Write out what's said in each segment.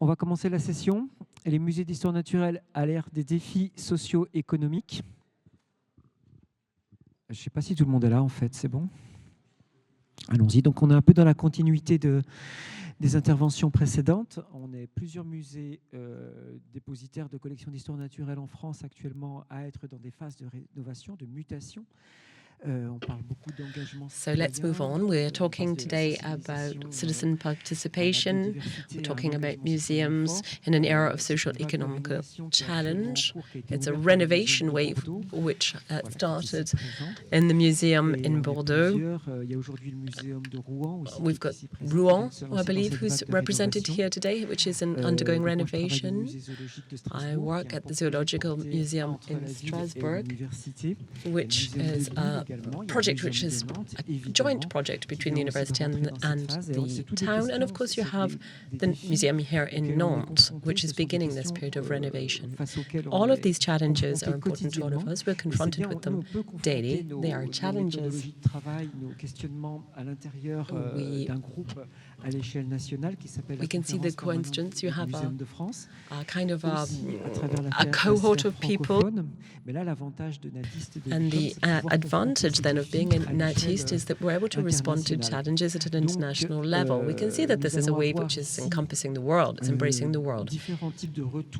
On va commencer la session. Les musées d'histoire naturelle à l'ère des défis socio-économiques. Je ne sais pas si tout le monde est là, en fait. C'est bon? Allons-y. Donc, on est un peu dans la continuité des interventions précédentes. On est plusieurs musées dépositaires de collections d'histoire naturelle en France actuellement à être dans des phases de rénovation, de mutation. So let's move on. We're talking today about citizen participation. We're talking about museums in an era of social-economic challenge. It's a renovation wave which started in the museum in Bordeaux. We've got Rouen, I believe, who's represented here today, which is undergoing renovation. I work at the Zoological Museum in Strasbourg, which is a project which is a joint project between the university and the town. And of course you have the museum here in Nantes, which is beginning this period of renovation. All of these challenges are important to all of us. We're confronted with them daily. They are challenges. We can see the coincidence. You have a kind of a cohort of people. And the advantage then of being a Natiste is that we're able to respond to challenges at an international level. We can see that this is a wave which is encompassing the world, it's embracing the world.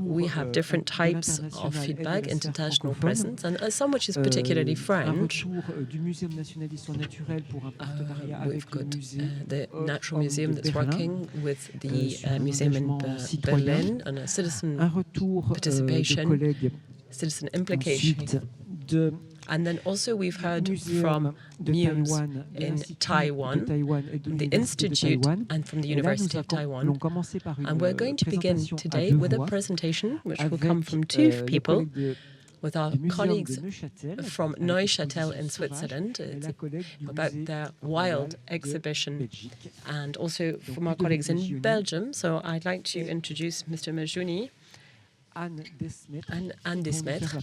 We have different types of feedback, international presence, and some which is particularly French. We've got the Natural Museum that's working with the museum in Berlin on a citizen participation, citizen implication. And then also we've heard from Musée in Taiwan, the Institute, and from the University of Taiwan. And we're going to begin today with a presentation which will come from two people, with our colleagues from Neuchâtel in Switzerland. It's about their wild exhibition, and also from our colleagues in Belgium. So I'd like to introduce Mr. MAGGIONI and Anne Desmettre.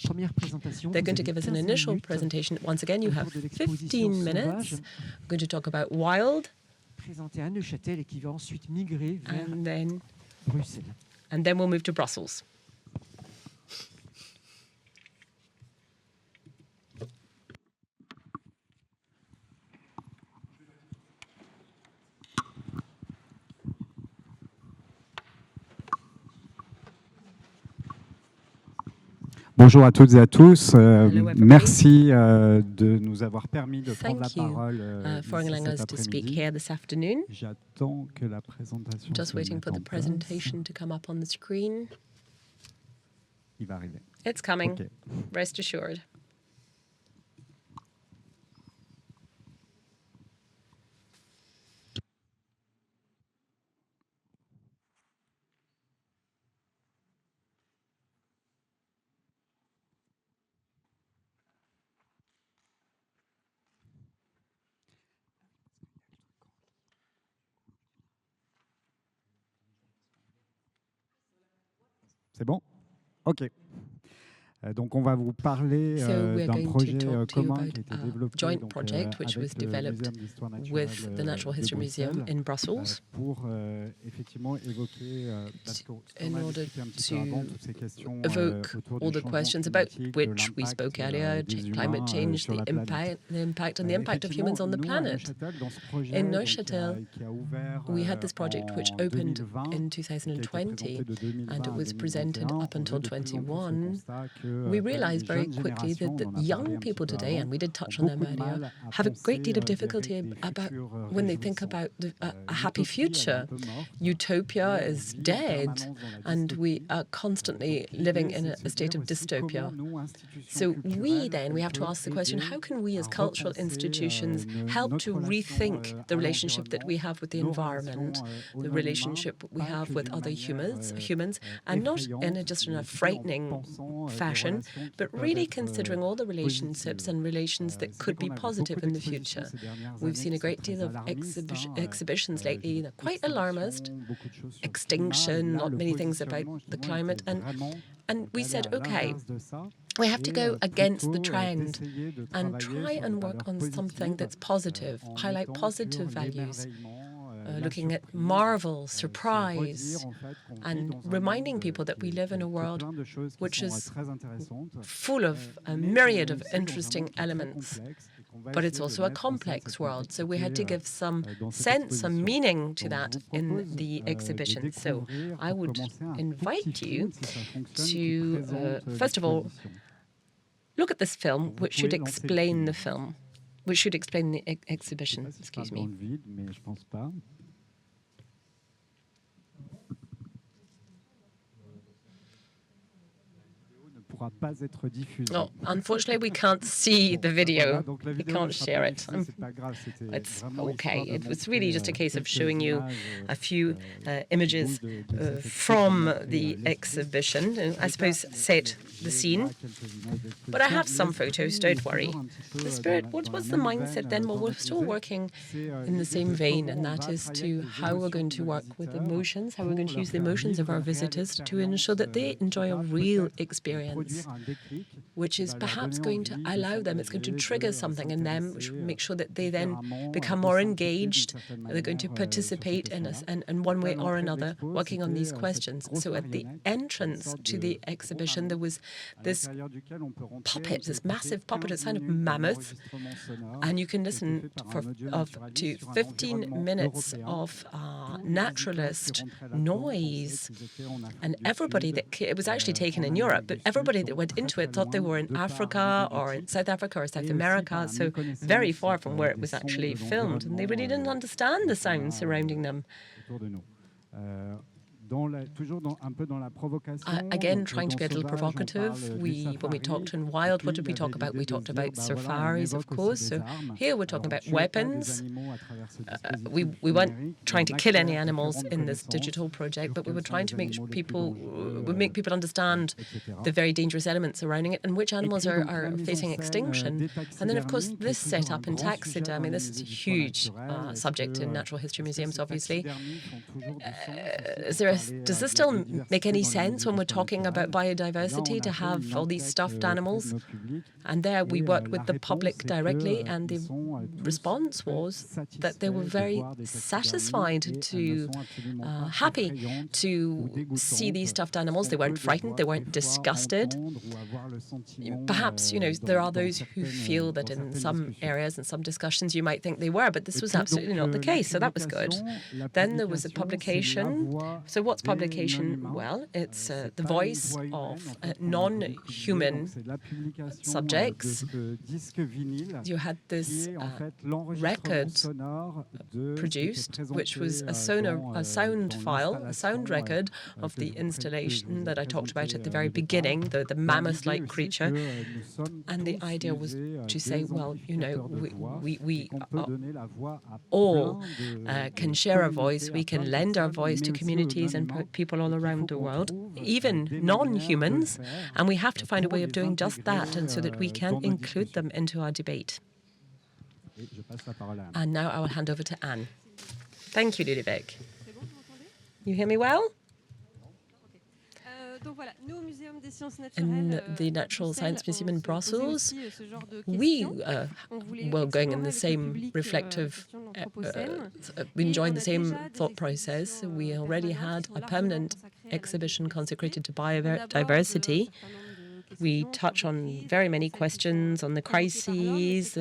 They're going to give us an initial presentation. Once again, you have 15 minutes. We're going to talk about wild, and then we'll move to Brussels. Bonjour à toutes et à tous. Merci de nous avoir permis de prendre la parole cet après-midi. J'attends que la présentation Just waiting for the presentation to come up on the screen. Il va arriver. It's coming. Okay. Rest assured. C'est bon? OK. Donc, on va vous parler d'un projet commun qui a été développé joint project which was developed with the Natural History Museum in Brussels pour effectivement évoquer in order to evoke all the questions about which we spoke earlier, climate change, the impact and the impact of humans on the planet. In Neuchâtel, we had this project which opened in 2020 and it was presented up until 21. We realized very quickly that the young people today, and we did touch on them earlier, have a great deal of difficulty about when they think about a happy future. Utopia is dead, and we are constantly living in a state of dystopia. So we have to ask the question, how can we as cultural institutions help to rethink the relationship that we have with the environment, the relationship we have with other humans, and not just in a frightening fashion, but really considering all the relationships and relations that could be positive in the future. We've seen a great deal of exhibitions lately, quite alarmist, extinction, not many things about the climate, and we said, okay, we have to go against the trend and try and work on something that's positive, highlight positive values. looking at marvel, surprise, and reminding people that we live in a world which is full of a myriad of interesting elements. But it's also a complex world, so we had to give some sense, some meaning to that in the exhibition. So I would invite you to, first of all, look at this film, which should explain the film, which should explain the exhibition. Excuse me. Oh, unfortunately, we can't see the video. We can't share it. It's okay. It was really just a case of showing you a few images from the exhibition. I suppose set the scene. But I have some photos, don't worry. The spirit, what's the mindset then? Well, we're still working in the same vein, and that is to how we're going to work with emotions, how we're going to use the emotions of our visitors to ensure that they enjoy a real experience, which is perhaps going to allow them, it's going to trigger something in them, which will make sure that they then become more engaged, they're going to participate in us, and one way or another, working on these questions. So at the entrance to the exhibition, there was this puppet, this massive puppet, a kind of mammoth, and you can listen to 15 minutes of naturalist noise, and everybody it was actually taken in Europe, but everybody that went into it thought they were in Africa or in South Africa or South America, so very far from where it was actually filmed, and they really didn't understand the sounds surrounding them. Again, trying to be a little provocative. When we talked in Wild, what did we talk about? We talked about safaris, of course. So here we're talking about weapons. We weren't trying to kill any animals in this digital project, but we were trying to make people understand the very dangerous elements surrounding it and which animals are facing extinction. And then, of course, this setup in taxidermy. This is a huge subject in natural history museums, obviously. Does this still make any sense when we're talking about biodiversity to have all these stuffed animals? And there we worked with the public directly, and the response was that they were very satisfied happy to see these stuffed animals. They weren't frightened, they weren't disgusted. Perhaps, there are those who feel that in some areas and some discussions you might think they were, but this was absolutely not the case, so that was good. Then there was a publication. So what's publication? Well, it's the voice of non-human subjects. You had this record produced, which was a sound file, a sound record of the installation that I talked about at the very beginning, the mammoth-like creature. And the idea was to say, well, we all can share a voice, we can lend our voice to communities and people all around the world, even non-humans, and we have to find a way of doing just that, and so that we can include them into our debate. And now I will hand over to Anne. Thank you, Ludovic. You hear me well? In the Natural Science Museum in Brussels, we were going in the same reflective, we enjoyed the same thought process. We already had a permanent exhibition consecrated to biodiversity. We touch on very many questions on the crises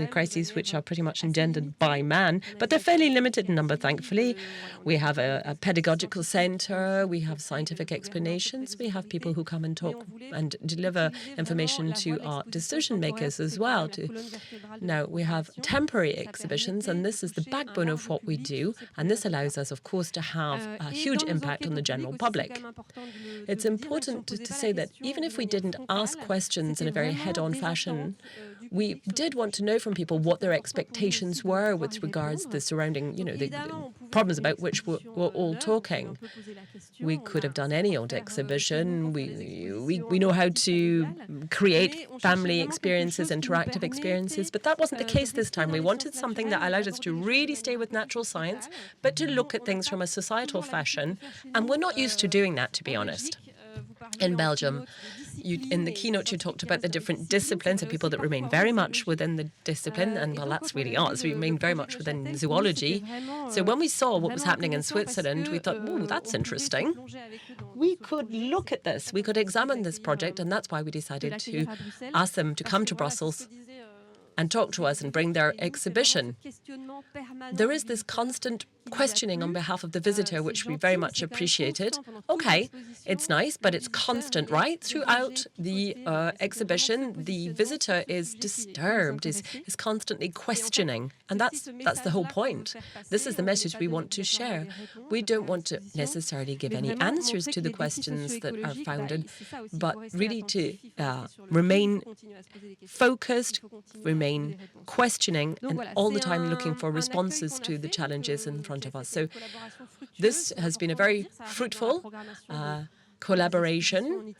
which are pretty much engendered by man, but they're fairly limited in number, thankfully. We have a pedagogical center, we have scientific explanations, we have people who come and talk and deliver information to our decision makers as well. Now, we have temporary exhibitions, and this is the backbone of what we do, and this allows us, of course, to have a huge impact on the general public. It's important to say that even if we didn't ask questions in a very head-on fashion, we did want to know from people what their expectations were with regards to the surrounding, the problems about which we're all talking. We could have done any old exhibition. We know how to create family experiences, interactive experiences, but that wasn't the case this time. We wanted something that allowed us to really stay with natural science, but to look at things from a societal fashion, and we're not used to doing that, to be honest. In Belgium, in the keynote, you talked about the different disciplines and people that remain very much within the discipline, and well, that's really us. We remain very much within zoology. So when we saw what was happening in Switzerland, we thought, oh, that's interesting. We could look at this. We could examine this project, and that's why we decided to ask them to come to Brussels and talk to us and bring their exhibition. There is this constant questioning on behalf of the visitor, which we very much appreciated. Okay, it's nice, but it's constant, right? Throughout the exhibition, the visitor is disturbed, is constantly questioning. And that's the whole point. This is the message we want to share. We don't want to necessarily give any answers to the questions that are founded, but really to remain focused, remain questioning, and all the time looking for responses to the challenges in front of us. So this has been a very fruitful collaboration.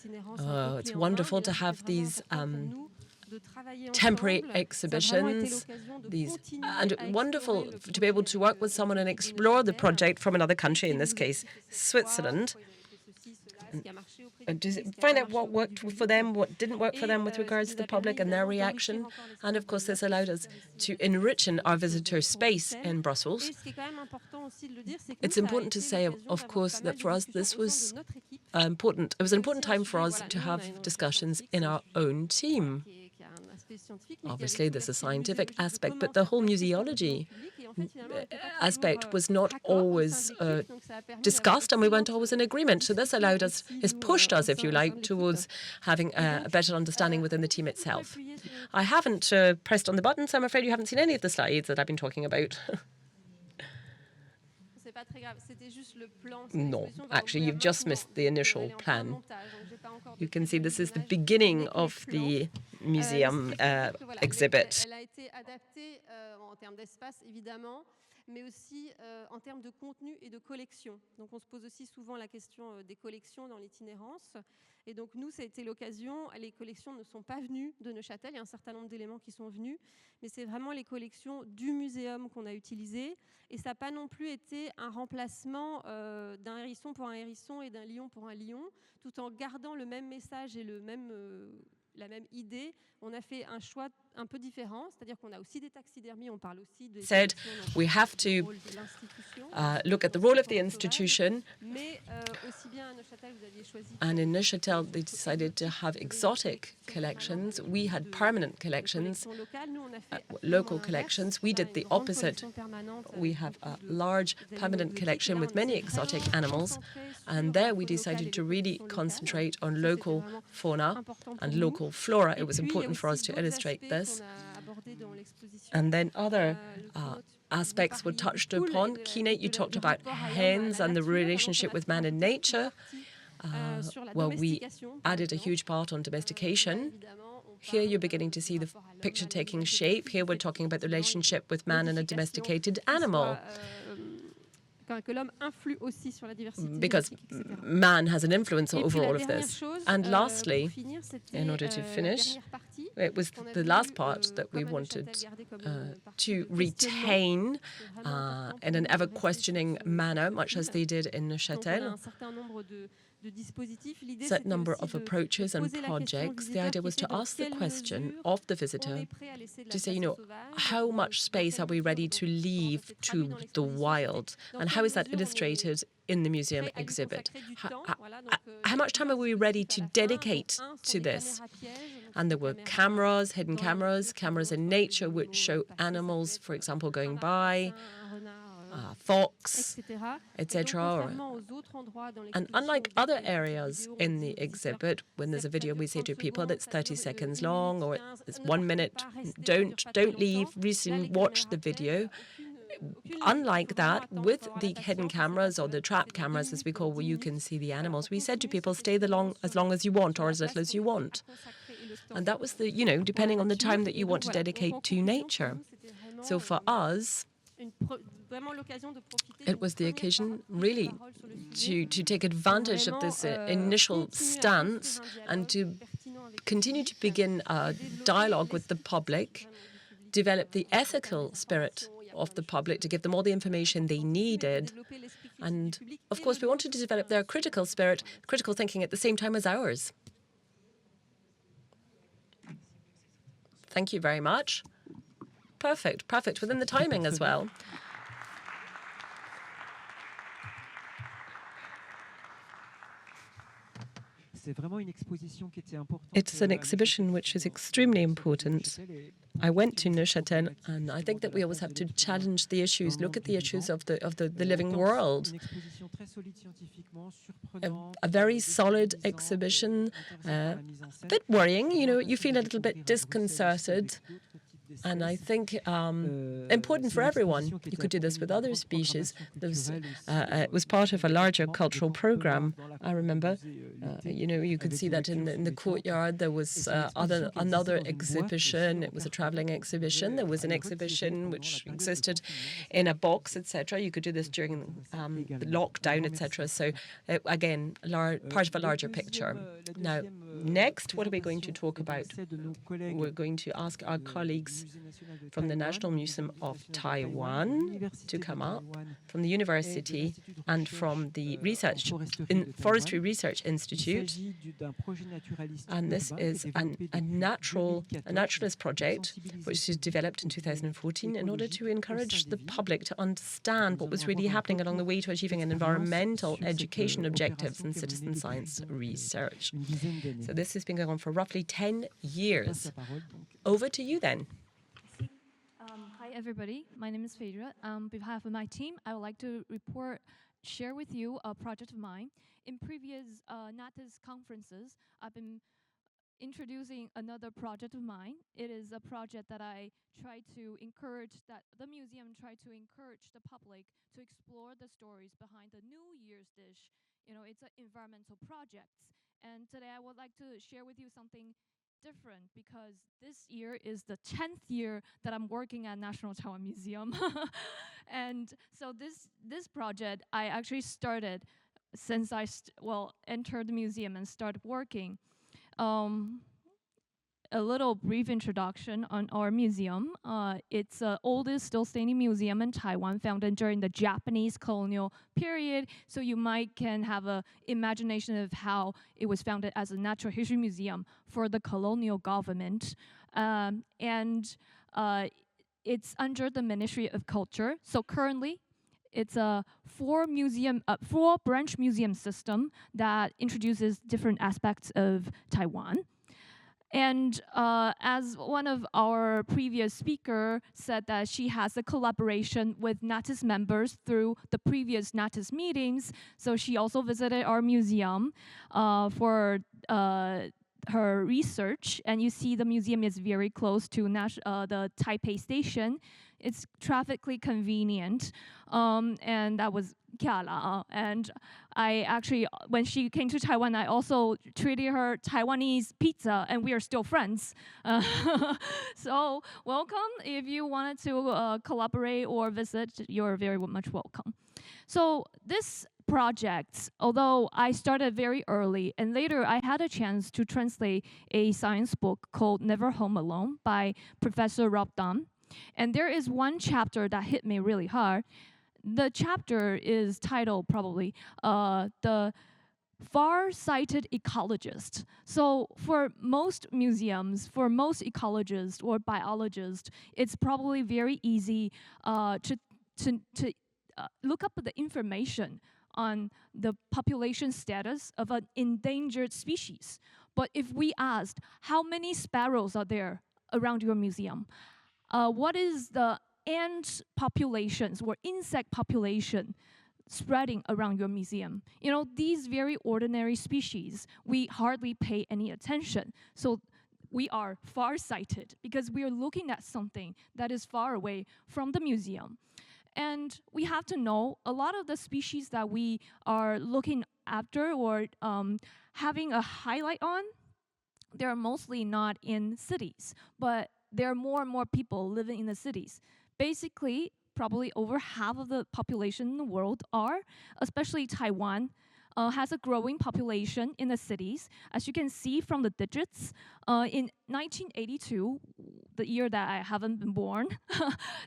It's wonderful to have these temporary exhibitions, and wonderful to be able to work with someone and explore the project from another country, in this case, Switzerland. And to find out what worked for them, what didn't work for them with regards to the public and their reaction. And of course, this allowed us to enrich our visitor space in Brussels. It's important to say, of course, that for us, this was important. It was an important time for us to have discussions in our own team. Obviously, there's a scientific aspect, but the whole museology aspect was not always discussed, and we weren't always in agreement. So this allowed us, has pushed us, if you like, towards having a better understanding within the team itself. I haven't pressed on the button, so I'm afraid you haven't seen any of the slides that I've been talking about. No, actually, you've just missed the initial plan. You can see this is the beginning of the museum exhibit. Mais aussi en termes de contenu et de collection. Donc on se pose aussi souvent la question des collections dans l'itinérance. Et donc nous, ça a été l'occasion, les collections ne sont pas venues de Neuchâtel, il y a un certain nombre d'éléments qui sont venus, mais c'est vraiment les collections du muséum qu'on a utilisées. Et ça n'a pas non plus été un remplacement d'un hérisson pour un hérisson et d'un lion pour un lion, tout en gardant le même message et la même idée. On a fait un choix un peu différent, c'est-à-dire qu'on a aussi des taxidermies, on parle aussi de... Said we have to look at the role of the institution, and in Neuchâtel they decided to have exotic collections. We had permanent collections, local collections. We did the opposite. We have a large permanent collection with many exotic animals, and there we decided to really concentrate on local fauna and local flora. It was important for us to illustrate this. And then other aspects were touched upon. Keynote, you talked about hens and the relationship with man and nature. Well, we added a huge part on domestication. Here you're beginning to see the picture taking shape. Here we're talking about the relationship with man and a domesticated animal. Because man has an influence over all of this. And lastly, in order to finish, it was the last part that we wanted to retain in an ever-questioning manner, much as they did in Neuchâtel. Set number of approaches and projects. The idea was to ask the question of the visitor to say, you know, how much space are we ready to leave to the wild? And how is that illustrated in the museum exhibit? How much time are we ready to dedicate to this? And there were cameras, hidden cameras, cameras in nature which show animals, for example, going by, fox, etc. And unlike other areas in the exhibit, when there's a video, we say to people that's 30 seconds long or it's 1 minute, don't leave, recently watch the video. Unlike that, with the hidden cameras or the trap cameras, as we call, where you can see the animals, we said to people, stay as long as you want or as little as you want. And that was the, you know, depending on the time that you want to dedicate to nature. So for us, it was the occasion, really, to take advantage of this initial stance and to continue to begin a dialogue with the public, develop the ethical spirit of the public, to give them all the information they needed. And, of course, we wanted to develop their critical spirit, critical thinking at the same time as ours. Thank you very much. Perfect, perfect, within the timing as well. It's an exhibition which is extremely important. I went to Neuchâtel, and I think that we always have to challenge the issues, look at the issues of the living world. A very solid exhibition, a bit worrying, you know, you feel a little bit disconcerted. And I think important for everyone. You could do this with other species. It was part of a larger cultural program. I remember, you know, you could see that in the courtyard. There was another exhibition. It was a traveling exhibition. There was an exhibition which existed in a box, etc. You could do this during the lockdown, etc. So again, part of a larger picture. Now, next, what are we going to talk about? We're going to ask our colleagues from the National Museum of Taiwan to come up, from the university, and from the Forestry Research Institute. And this is a naturalist project which was developed in 2014 in order to encourage the public to understand what was really happening along the way to achieving an environmental education objectives in citizen science research. So this has been going on for roughly 10 years. Over to you then. Hi everybody, my name is Phaedra. On behalf of my team, I would like to share with you a project of mine. In previous Nathist conferences, I've been introducing another project of mine. It is a project that I try to encourage, that the museum tried to encourage the public to explore the stories behind the New Year's dish. You know, it's an environmental project. And today I would like to share with you something different, because this year is the 10th year that I'm working at National Taiwan Museum. And so this project I actually started since I entered the museum and started working. A little brief introduction on our museum. It's the oldest still standing museum in Taiwan, founded during the Japanese colonial period. So you can have an imagination of how it was founded as a natural history museum for the colonial government. And it's under the Ministry of Culture. So currently, it's a four-branch museum system that introduces different aspects of Taiwan. And as one of our previous speakers said, that she has a collaboration with Nathist members through the previous Nathist meetings. So she also visited our museum for her research. And you see the museum is very close to the Taipei station. It's traffically convenient. And that was Kiala. And I actually, when she came to Taiwan, I also treated her Taiwanese pizza, and we are still friends. So welcome. If you wanted to collaborate or visit, you're very much welcome. So this project, although I started very early, and later I had a chance to translate a science book called Never Home Alone by Professor Rob Dunn. And there is one chapter that hit me really hard. The chapter is titled probably The Far-Sighted Ecologist. So for most museums, for most ecologists or biologists, it's probably very easy to look up the information on the population status of an endangered species. But if we asked, how many sparrows are there around your museum? What is the ant populations or insect population spreading around your museum? You know, these very ordinary species, we hardly pay any attention. So we are far-sighted because we are looking at something that is far away from the museum. And we have to know a lot of the species that we are looking after or having a highlight on, they're mostly not in cities, but there are more and more people living in the cities. Basically, probably over half of the population in the world are, especially Taiwan, has a growing population in the cities. As you can see from the digits, in 1982, the year that I haven't been born,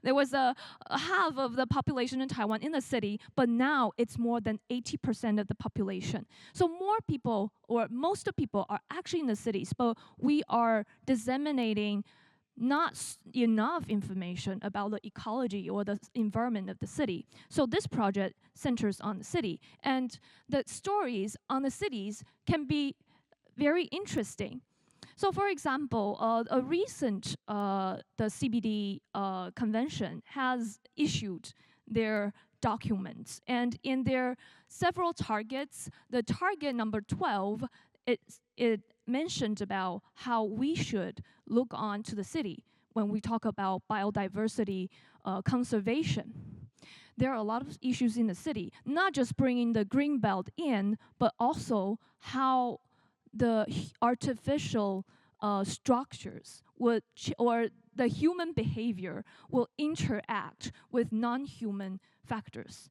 there was a half of the population in Taiwan in the city, but now it's more than 80% of the population. So more people, or most of the people, are actually in the cities, but we are disseminating not enough information about the ecology or the environment of the city. So this project centers on the city, and the stories on the cities can be very interesting. So for example, a recent, the CBD convention has issued their documents, and in their several targets, the target number 12, it mentioned about how we should look on to the city when we talk about biodiversity conservation. There are a lot of issues in the city, not just bringing the green belt in, but also how the artificial structures would or the human behavior will interact with non-human factors.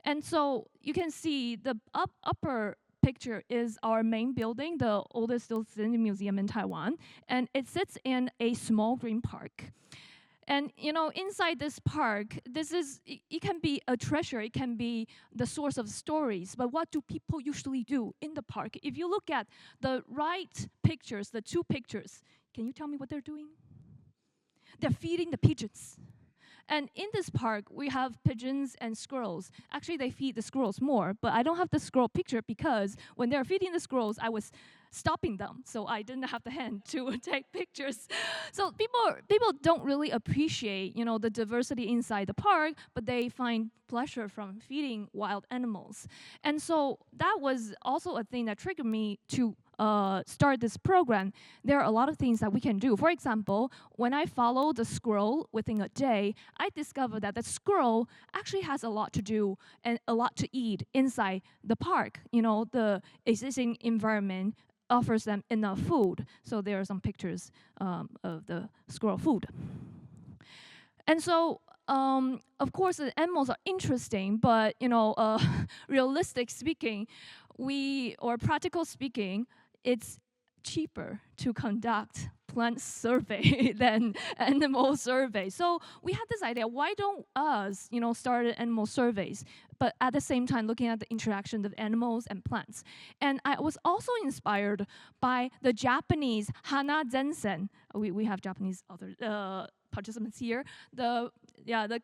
And so you can see the upper picture is our main building, the oldest still-standing museum in Taiwan, and it sits in a small green park. And you know, inside this park, it can be a treasure, it can be the source of stories, but what do people usually do in the park? If you look at the right pictures, the two pictures, can you tell me what they're doing? They're feeding the pigeons. And in this park, we have pigeons and squirrels. Actually, they feed the squirrels more, but I don't have the squirrel picture because when they're feeding the squirrels, I was stopping them, so I didn't have the hand to take pictures. So people don't really appreciate, you know, the diversity inside the park, but they find pleasure from feeding wild animals. And so that was also a thing that triggered me to start this program. There are a lot of things that we can do. For example, when I follow the squirrel within a day, I discovered that the squirrel actually has a lot to do and a lot to eat inside the park. You know, the existing environment offers them enough food. So there are some pictures of the squirrel food. And so, of course, the animals are interesting, but you know, realistic speaking, or practical speaking, it's cheaper to conduct plant survey than animal survey. So we had this idea, why don't us, you know, start animal surveys, but at the same time looking at the interaction of animals and plants. And I was also inspired by the Japanese Hana Zensen. We have Japanese other participants here. The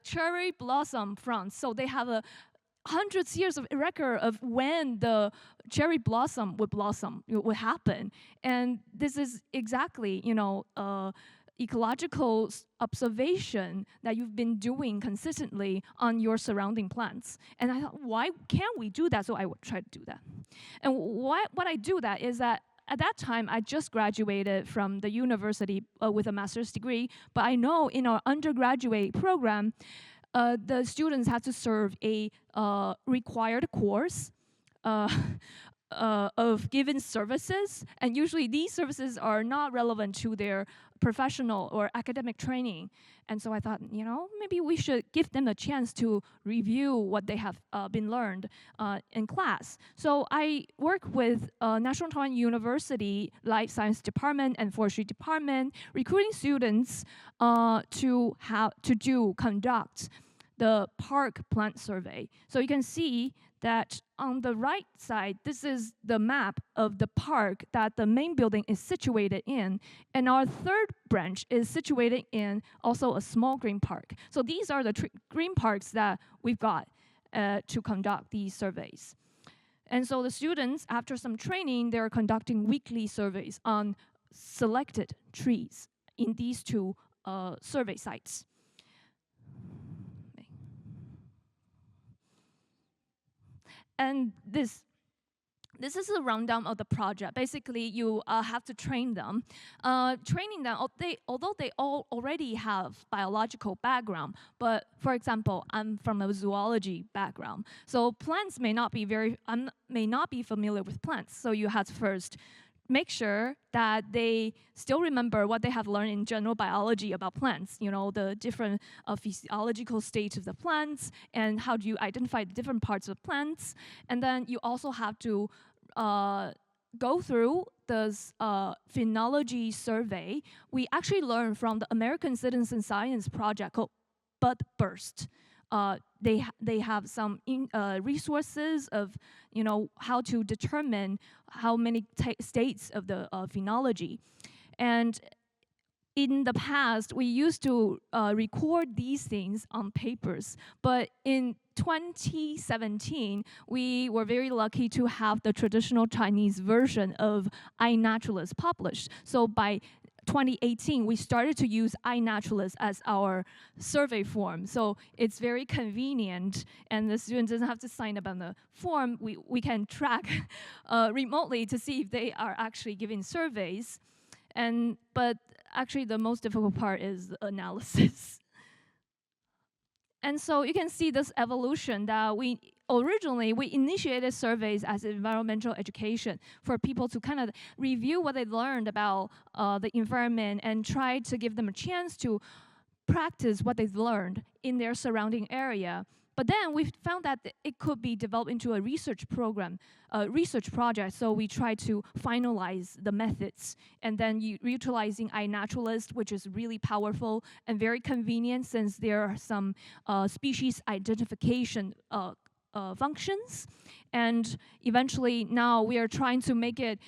cherry blossom fronds. So they have a hundreds of years of record of when the cherry blossom would happen. And this is exactly, you know, ecological observation that you've been doing consistently on your surrounding plants. And I thought, why can't we do that? So I would try to do that. And what I do that is that at that time, I just graduated from the university with a master's degree, but I know in our undergraduate program, the students had to serve a required course of given services, and usually these services are not relevant to their professional or academic training. And so I thought, you know, maybe we should give them a chance to review what they have been learned in class. So I work with National Taiwan University Life Science Department and Forestry Department, recruiting students to conduct the park plant survey. So you can see that on the right side, this is the map of the park that the main building is situated in. And our third branch is situated in also a small green park. So these are the green parks that we've got to conduct these surveys. And so the students, after some training, they're conducting weekly surveys on selected trees in these two survey sites. And this is a rundown of the project. Basically, you have to train them. Training them, although they all already have biological background, but for example, I'm from a zoology background. So plants may not be familiar with plants. So you have to first make sure that they still remember what they have learned in general biology about plants, you know, the different physiological states of the plants and how do you identify the different parts of plants. And then you also have to go through this phenology survey. We actually learned from the American Citizen Science project called Bud Burst. They have some resources of, you know, how to determine how many states of the phenology. And in the past, we used to record these things on papers, but in 2017, we were very lucky to have the traditional Chinese version of iNaturalist published. So by 2018, we started to use iNaturalist as our survey form. So it's very convenient, and the student doesn't have to sign up on the form. We can track remotely to see if they are actually giving surveys. But actually, the most difficult part is analysis. And so you can see this evolution that originally we initiated surveys as environmental education for people to kind of review what they learned about the environment and try to give them a chance to practice what they've learned in their surrounding area. But then we found that it could be developed into a research program, a research project, so we tried to finalize the methods. And then utilizing iNaturalist, which is really powerful and very convenient since there are some species identification functions. And eventually now we are trying to make it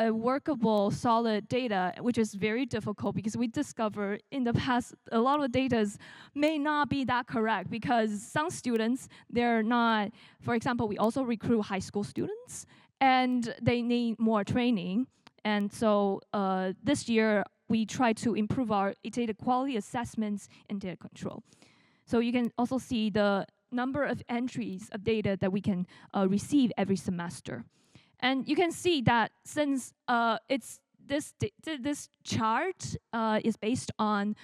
a workable, solid data, which is very difficult because we discovered in the past a lot of data may not be that correct because some students, they're not, for example, we also recruit high school students and they need more training. And so this year, we try to improve our data quality assessments and data control. So you can also see the number of entries of data that we can receive every semester. And you can see that since this chart is based on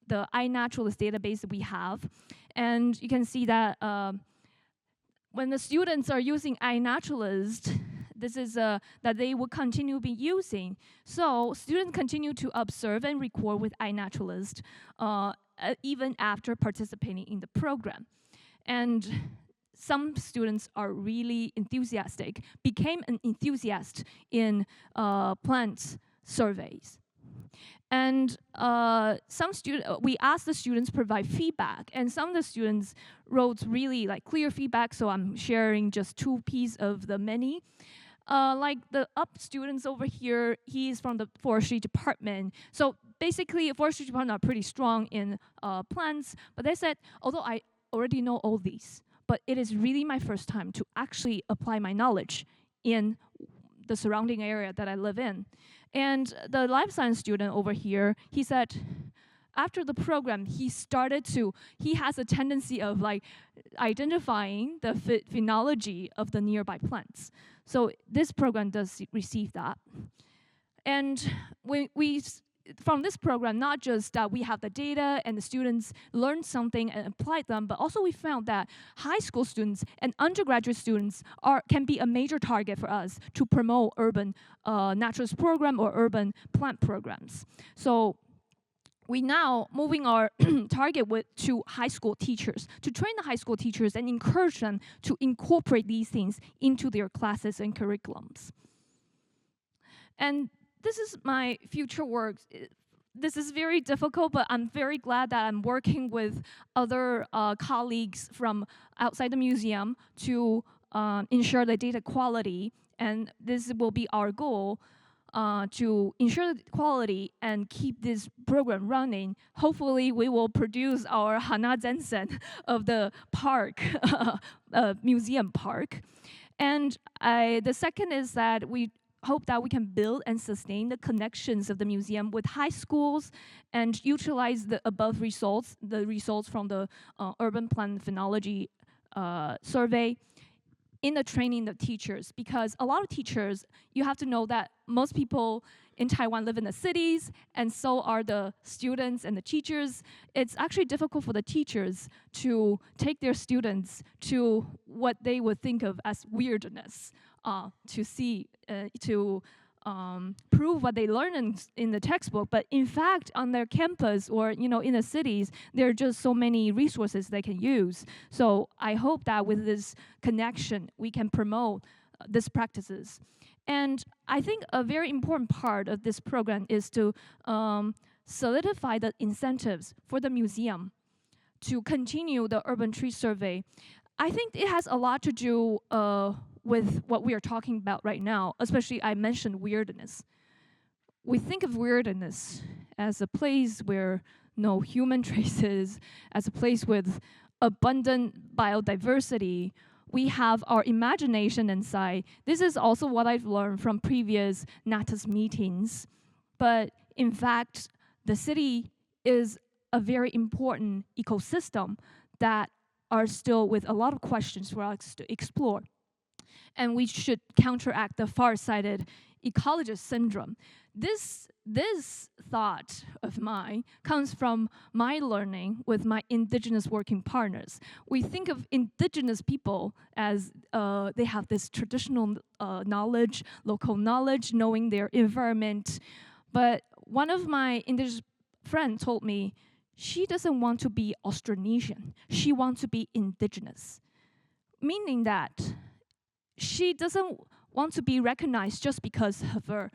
the iNaturalist database that we have, and you can see that when the students are using iNaturalist, this is that they will continue to be using. So students continue to observe and record with iNaturalist even after participating in the program. And some students are really enthusiastic, became an enthusiast in plant surveys. And we asked the students to provide feedback, and some of the students wrote really clear feedback, so I'm sharing just 2 pieces of the many. Like the up students over here, he's from the forestry department. So basically, the forestry department are pretty strong in plants, but they said, although I already know all these, but it is really my first time to actually apply my knowledge in the surrounding area that I live in. And the life science student over here, he said, after the program, he has a tendency of identifying the phenology of the nearby plants. So this program does receive that. And from this program, not just that we have the data and the students learn something and apply them, but also we found that high school students and undergraduate students can be a major target for us to promote urban naturalist program or urban plant programs. So we now moving our target to high school teachers, to train the high school teachers and encourage them to incorporate these things into their classes and curriculums. And this is my future work. This is very difficult, but I'm very glad that I'm working with other colleagues from outside the museum to ensure the data quality. And this will be our goal, to ensure the quality and keep this program running. Hopefully, we will produce our Hana Zensen of the park, museum park. And the second is that we hope that we can build and sustain the connections of the museum with high schools and utilize the above results, the results from the urban plant phenology survey in the training of teachers. Because a lot of teachers, you have to know that most people in Taiwan live in the cities, and so are the students and the teachers. It's actually difficult for the teachers to take their students to what they would think of as weirdness. To see, to prove what they learn in the textbook, but in fact, on their campus or in the cities, there are just so many resources they can use. So I hope that with this connection, we can promote these practices. And I think a very important part of this program is to solidify the incentives for the museum to continue the urban tree survey. I think it has a lot to do with what we are talking about right now, especially I mentioned weirdness. We think of weirdness as a place where no human traces, as a place with abundant biodiversity, we have our imagination inside. This is also what I've learned from previous Natas meetings. But in fact, the city is a very important ecosystem that are still with a lot of questions for us to explore. And we should counteract the far-sighted ecologist syndrome. This thought of mine comes from my learning with my indigenous working partners. We think of indigenous people as they have this traditional knowledge, local knowledge, knowing their environment. But one of my indigenous friends told me she doesn't want to be Austronesian. She wants to be indigenous, meaning that she doesn't want to be recognized just because of her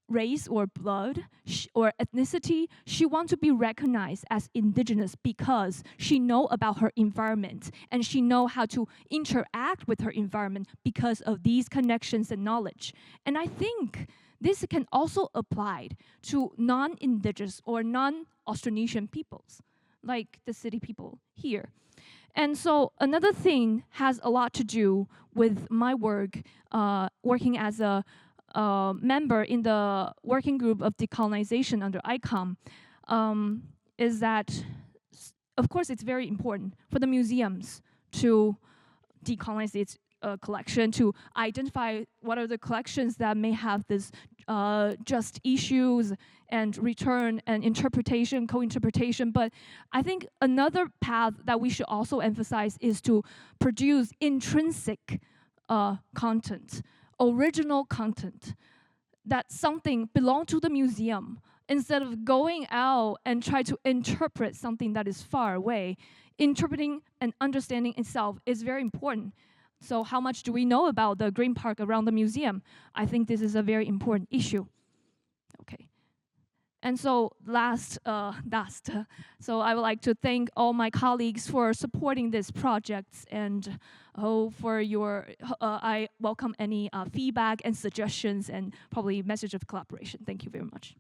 race or blood or ethnicity. She wants to be recognized as indigenous because she knows about her environment and she knows how to interact with her environment because of these connections and knowledge. And I think this can also apply to non-indigenous or non-Austronesian peoples, like the city people here. And so another thing has a lot to do with my work, working as a member in the working group of decolonization under ICOM, is that, of course, it's very important for the museums to decolonize its collection, to identify what are the collections that may have this just issues and return and interpretation, co-interpretation. But I think another path that we should also emphasize is to produce intrinsic content, original content, that something belongs to the museum, instead of going out and try to interpret something that is far away. Interpreting and understanding itself is very important. So how much do we know about the green park around the museum? I think this is a very important issue. Okay. And so so I would like to thank all my colleagues for supporting this project, and for your, I welcome any feedback and suggestions and probably message of collaboration. Thank you very much.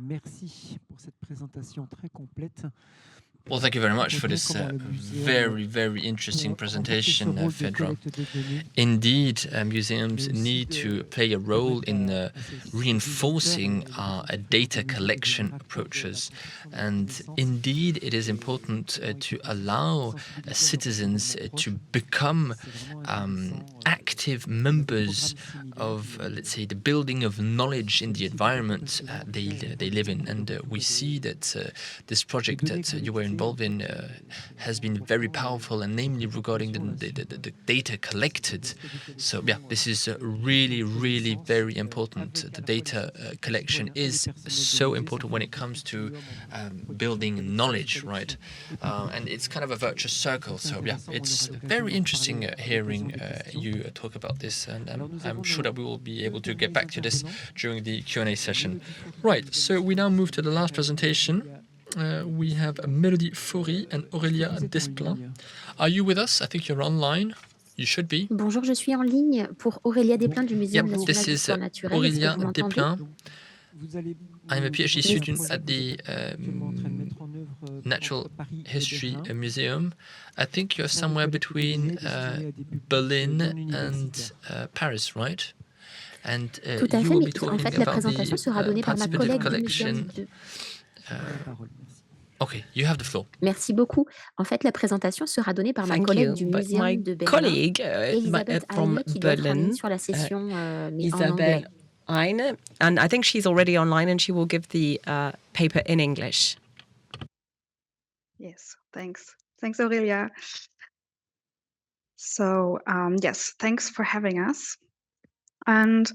Merci pour cette présentation très complète. Well, thank you very much for this very, very interesting presentation, Phaedra. Indeed, museums need to play a role in reinforcing our data collection approaches. And indeed, it is important to allow citizens to become active members of, let's say, the building of knowledge in the environment they live in. And we see that this project that you were involved in has been very powerful, and namely regarding the data collected. So yeah, this is really, really very important. The data collection is so important when it comes to building knowledge, right? And it's kind of a virtuous circle. So yeah, it's very interesting hearing you talk about this, and I'm sure that we will be able to get back to this during the Q&A session. Right, so we now move to the last presentation. We have Mélodie Faury and Aurélia Desplein. Are you with us? I think you're online. You should be. Bonjour, je suis en ligne pour Aurélia Desplein du Musée national d'histoire naturelle. Aurélia Desplein. I'm a PhD student at the Natural History Museum. I think you're somewhere between Berlin and Paris, right? And Tout à fait, mais en fait, la présentation sera donnée par ma collègue du Muséum de... Okay, you have the floor. Merci beaucoup. En fait, la présentation sera donnée par ma collègue du Muséum de Berlin, Elisabeth qui doit être sur la session mais en anglais. HEYNE, and I think she's already online and she will give the paper in English. Yes, thanks. Thanks, Aurelia. So, yes, thanks for having us. And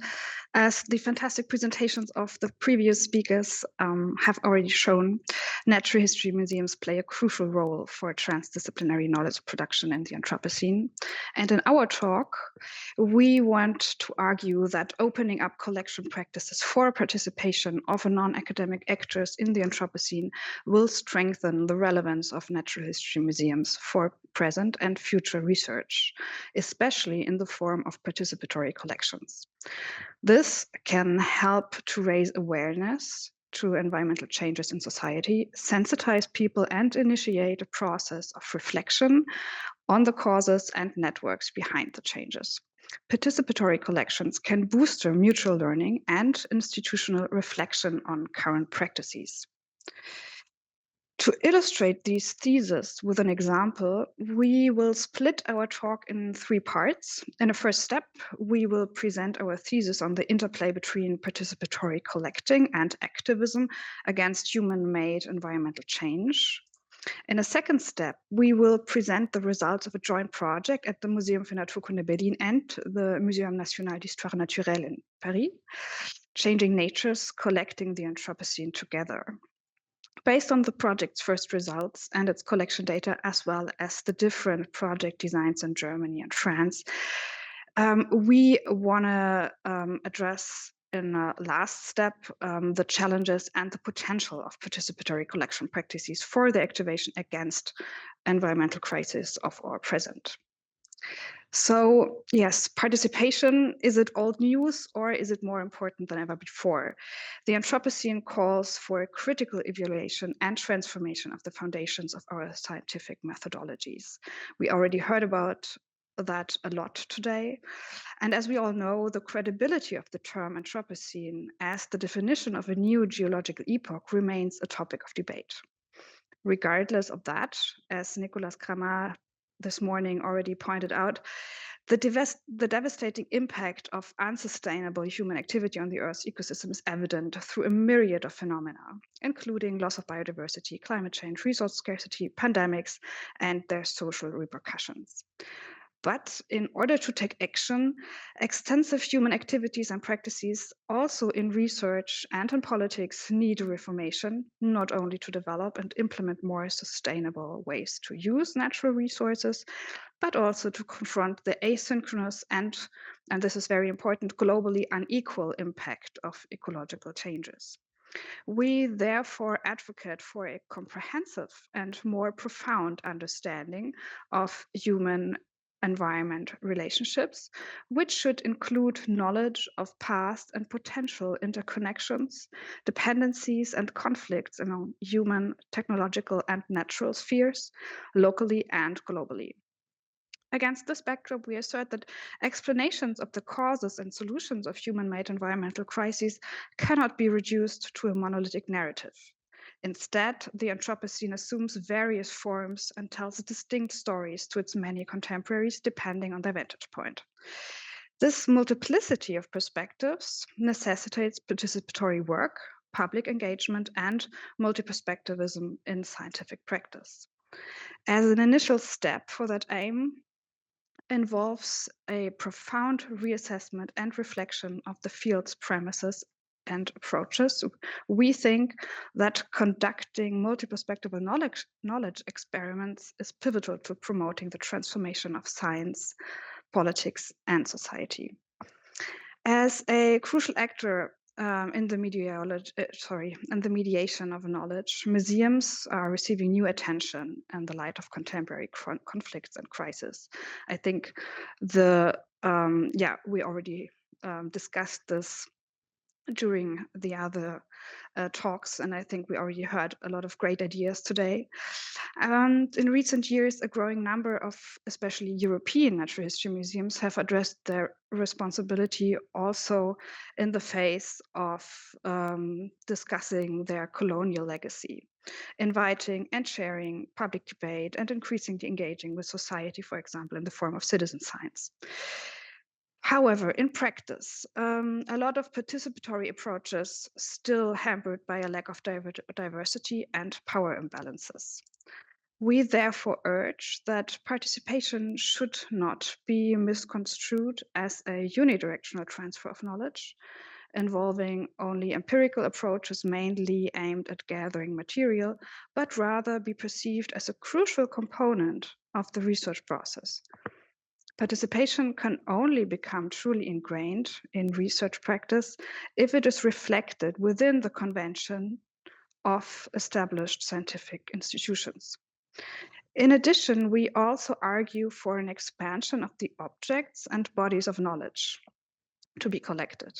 As the fantastic presentations of the previous speakers have already shown, natural history museums play a crucial role for transdisciplinary knowledge production in the Anthropocene. And in our talk, we want to argue that opening up collection practices for participation of non-academic actors in the Anthropocene will strengthen the relevance of natural history museums for present and future research, especially in the form of participatory collections. This can help to raise awareness to environmental changes in society, sensitize people, and initiate a process of reflection on the causes and networks behind the changes. Participatory collections can boost mutual learning and institutional reflection on current practices. To illustrate these theses with an example, we will split our talk in 3 parts. In a first step, we will present our thesis on the interplay between participatory collecting and activism against human-made environmental change. In a second step, we will present the results of a joint project at the Muséum für Naturkunde Berlin and the Muséum National d'Histoire Naturelle in Paris, Changing Natures, Collecting the Anthropocene Together. Based on the project's first results and its collection data, as well as the different project designs in Germany and France, we want to address in a last step the challenges and the potential of participatory collection practices for the activation against environmental crises of our present. So yes, participation, is it old news or is it more important than ever before? The Anthropocene calls for a critical evaluation and transformation of the foundations of our scientific methodologies. We already heard about that a lot today. And as we all know, the credibility of the term Anthropocene as the definition of a new geological epoch remains a topic of debate. Regardless of that, as Nicolas Kramer this morning already pointed out, the devastating impact of unsustainable human activity on the Earth's ecosystem is evident through a myriad of phenomena, including loss of biodiversity, climate change, resource scarcity, pandemics, and their social repercussions. But in order to take action, extensive human activities and practices, also in research and in politics, need a reformation, not only to develop and implement more sustainable ways to use natural resources, but also to confront the asynchronous and this is very important, globally unequal impact of ecological changes. We therefore advocate for a comprehensive and more profound understanding of human environment relationships, which should include knowledge of past and potential interconnections, dependencies, and conflicts among human, technological, and natural spheres, locally and globally. Against this backdrop, we assert that explanations of the causes and solutions of human-made environmental crises cannot be reduced to a monolithic narrative. Instead, the Anthropocene assumes various forms and tells distinct stories to its many contemporaries, depending on their vantage point. This multiplicity of perspectives necessitates participatory work, public engagement, and multi-perspectivism in scientific practice. As an initial step for that aim, involves a profound reassessment and reflection of the field's premises and approaches. We think that conducting multi-perspectival knowledge experiments is pivotal to promoting the transformation of science, politics, and society. As a crucial actor in the mediation of knowledge, museums are receiving new attention in the light of contemporary conflicts and crises. I think we already discussed this during the other talks, and I think we already heard a lot of great ideas today. And in recent years, a growing number of especially European natural history museums have addressed their responsibility also in the face of discussing their colonial legacy, inviting and sharing public debate and increasingly engaging with society, for example, in the form of citizen science. However, in practice, a lot of participatory approaches still hampered by a lack of diversity and power imbalances. We therefore urge that participation should not be misconstrued as a unidirectional transfer of knowledge, involving only empirical approaches mainly aimed at gathering material, but rather be perceived as a crucial component of the research process. Participation can only become truly ingrained in research practice if it is reflected within the convention of established scientific institutions. In addition, we also argue for an expansion of the objects and bodies of knowledge to be collected.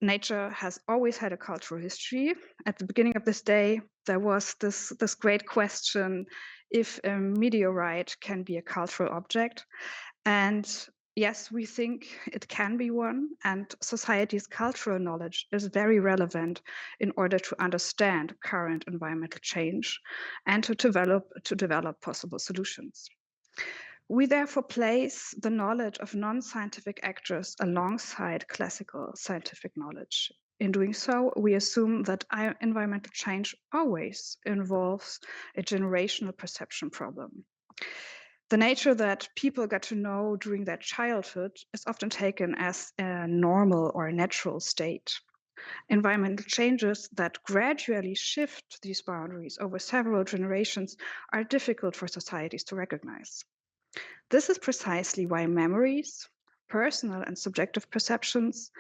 Nature has always had a cultural history. At the beginning of this day, there was this great question if a meteorite can be a cultural object. And yes, we think it can be one, and society's cultural knowledge is very relevant in order to understand current environmental change and to develop possible solutions. We therefore place the knowledge of non-scientific actors alongside classical scientific knowledge. In doing so, we assume that environmental change always involves a generational perception problem. The nature that people got to know during their childhood is often taken as a normal or natural state. Environmental changes that gradually shift these boundaries over several generations are difficult for societies to recognize. This is precisely why memories, personal and subjective perceptions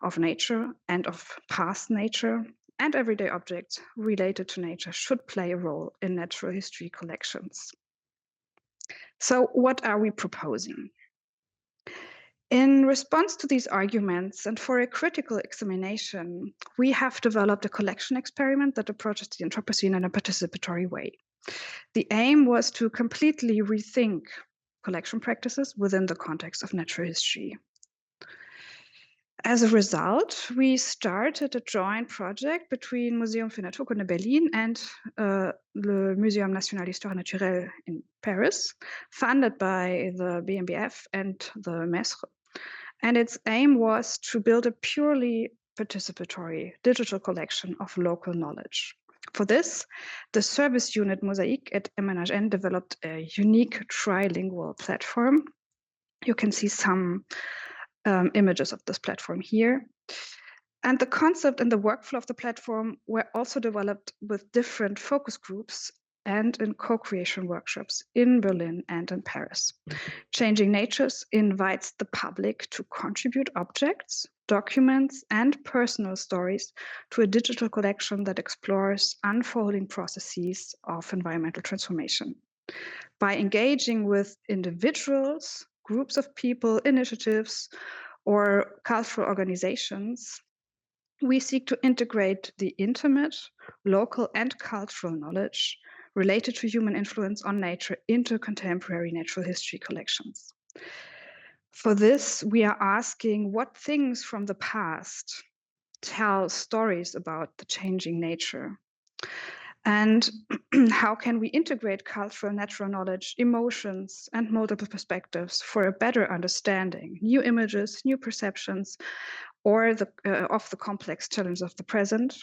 of nature and of past nature, and everyday objects related to nature should play a role in natural history collections. So what are we proposing? In response to these arguments and for a critical examination, we have developed a collection experiment that approaches the Anthropocene in a participatory way. The aim was to completely rethink collection practices within the context of natural history. As a result, we started a joint project between Museum für Naturkunde Berlin and le Muséum National d'Histoire Naturelle in Paris, funded by the BMBF and the MESR. And its aim was to build a purely participatory digital collection of local knowledge. For this, the service unit Musée at MAGGIONI developed a unique trilingual platform. You can see some images of this platform here. And the concept and the workflow of the platform were also developed with different focus groups and in co-creation workshops in Berlin and in Paris. Changing Natures invites the public to contribute objects, documents, and personal stories to a digital collection that explores unfolding processes of environmental transformation. By engaging with individuals, groups of people, initiatives, or cultural organizations, we seek to integrate the intimate, local, and cultural knowledge related to human influence on nature into contemporary natural history collections. For this, we are asking what things from the past tell stories about the changing nature. And how can we integrate cultural, natural knowledge, emotions, and multiple perspectives for a better understanding, new images, new perceptions, or of the complex challenges of the present?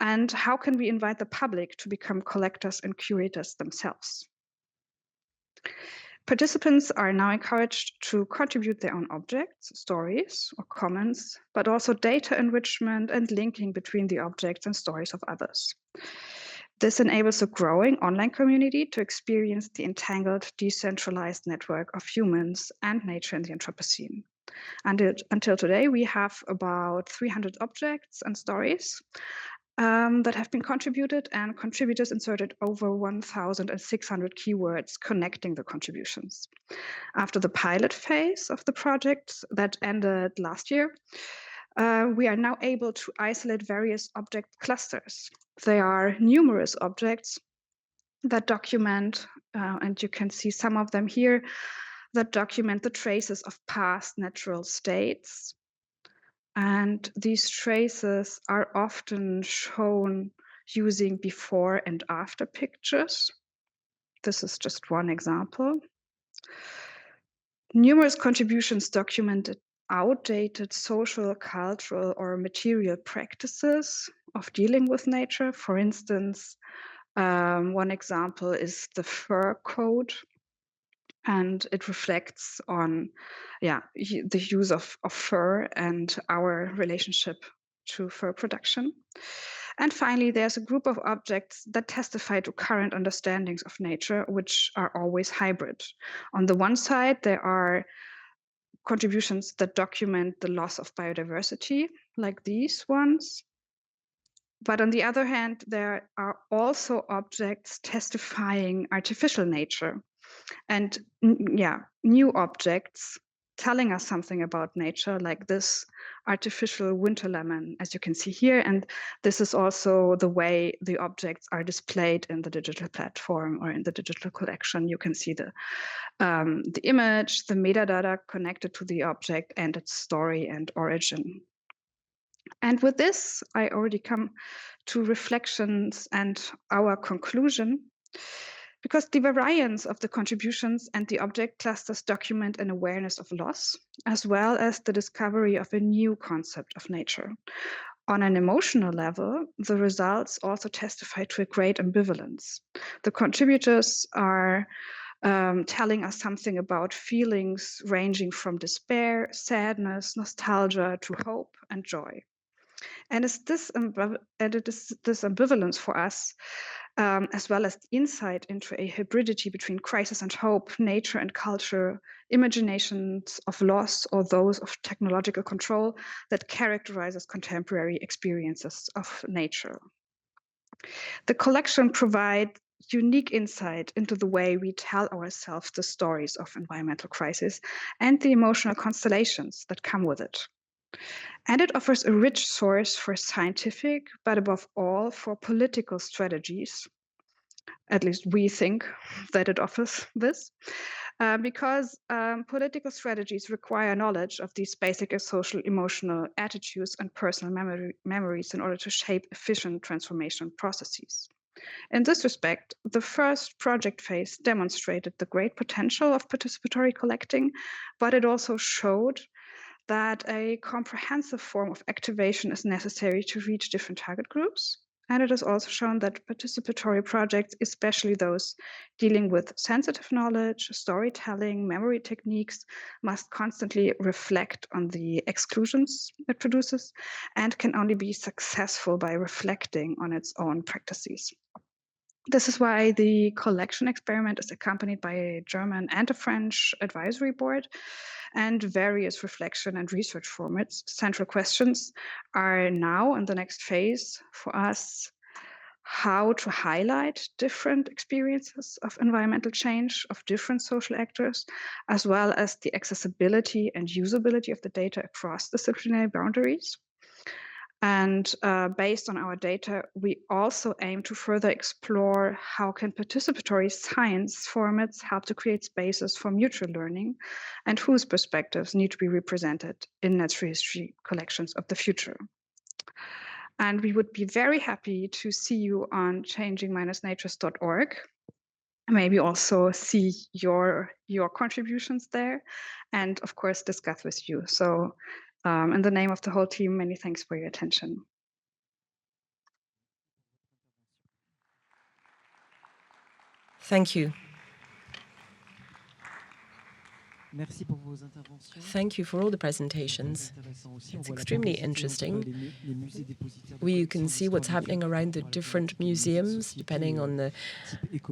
And how can we invite the public to become collectors and curators themselves? Participants are now encouraged to contribute their own objects, stories, or comments, but also data enrichment and linking between the objects and stories of others. This enables a growing online community to experience the entangled, decentralized network of humans and nature in the Anthropocene. And until today, we have about 300 objects and stories that have been contributed, and contributors inserted over 1,600 keywords connecting the contributions. After the pilot phase of the project that ended last year, we are now able to isolate various object clusters. There are numerous objects that document, and you can see some of them here, that document the traces of past natural states. And these traces are often shown using before and after pictures. This is just one example. Numerous contributions documented outdated social, cultural, or material practices of dealing with nature. For instance, One example is the fur code, and it reflects on the use of fur and our relationship to fur production. And finally, there's a group of objects that testify to current understandings of nature, which are always hybrid. On the one side, there are contributions that document the loss of biodiversity, like these ones. But on the other hand, there are also objects testifying artificial nature, and new objects telling us something about nature, like this artificial winter lemon, as you can see here. And this is also the way the objects are displayed in the digital platform or in the digital collection. You can see the image, the metadata connected to the object, and its story and origin. And with this, I already come to reflections and our conclusion, because the variance of the contributions and the object clusters document an awareness of loss, as well as the discovery of a new concept of nature. On an emotional level, the results also testify to a great ambivalence. The contributors are telling us something about feelings ranging from despair, sadness, nostalgia, to hope and joy. And it is this ambivalence for us, as well as the insight into a hybridity between crisis and hope, nature and culture, imaginations of loss or those of technological control, that characterizes contemporary experiences of nature. The collection provides unique insight into the way we tell ourselves the stories of environmental crisis and the emotional constellations that come with it. And it offers a rich source for scientific, but above all for political strategies. At least we think that it offers this, because political strategies require knowledge of these basic social emotional attitudes and personal memories in order to shape efficient transformation processes. In this respect, the first project phase demonstrated the great potential of participatory collecting, but it also showed that a comprehensive form of activation is necessary to reach different target groups. And it has also shown that participatory projects, especially those dealing with sensitive knowledge, storytelling, memory techniques, must constantly reflect on the exclusions it produces and can only be successful by reflecting on its own practices. This is why the collection experiment is accompanied by a German and a French advisory board and various reflection and research formats. Central questions are now in the next phase for us how to highlight different experiences of environmental change of different social actors, as well as the accessibility and usability of the data across disciplinary boundaries. And based on our data, we also aim to further explore how can participatory science formats help to create spaces for mutual learning, and whose perspectives need to be represented in natural history collections of the future. And we would be very happy to see you on changing-natures.org. Maybe also see your contributions there, and of course discuss with you. So in the name of the whole team, many thanks for your attention. Thank you. Thank you for all the presentations. It's extremely interesting. You can see what's happening around the different museums, depending on the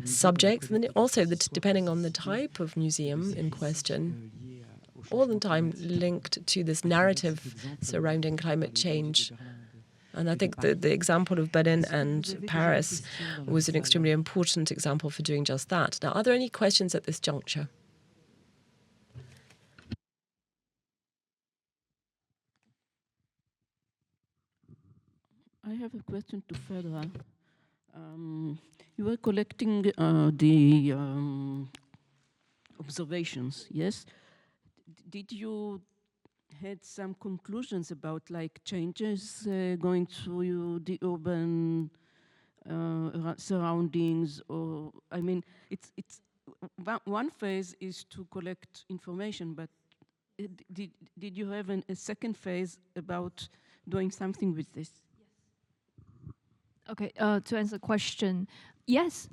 subjects, and then also depending on the type of museum in question, all the time linked to this narrative surrounding climate change. And I think the example of Berlin and Paris was an extremely important example for doing just that. Now, are there any questions at this juncture? I have a question to Phaedra. You were collecting the observations, yes? Did you had some conclusions about like changes going through the urban surroundings, or I mean, it's one phase is to collect information, but did you have a second phase about doing something with this? Okay, to answer the question, Yes.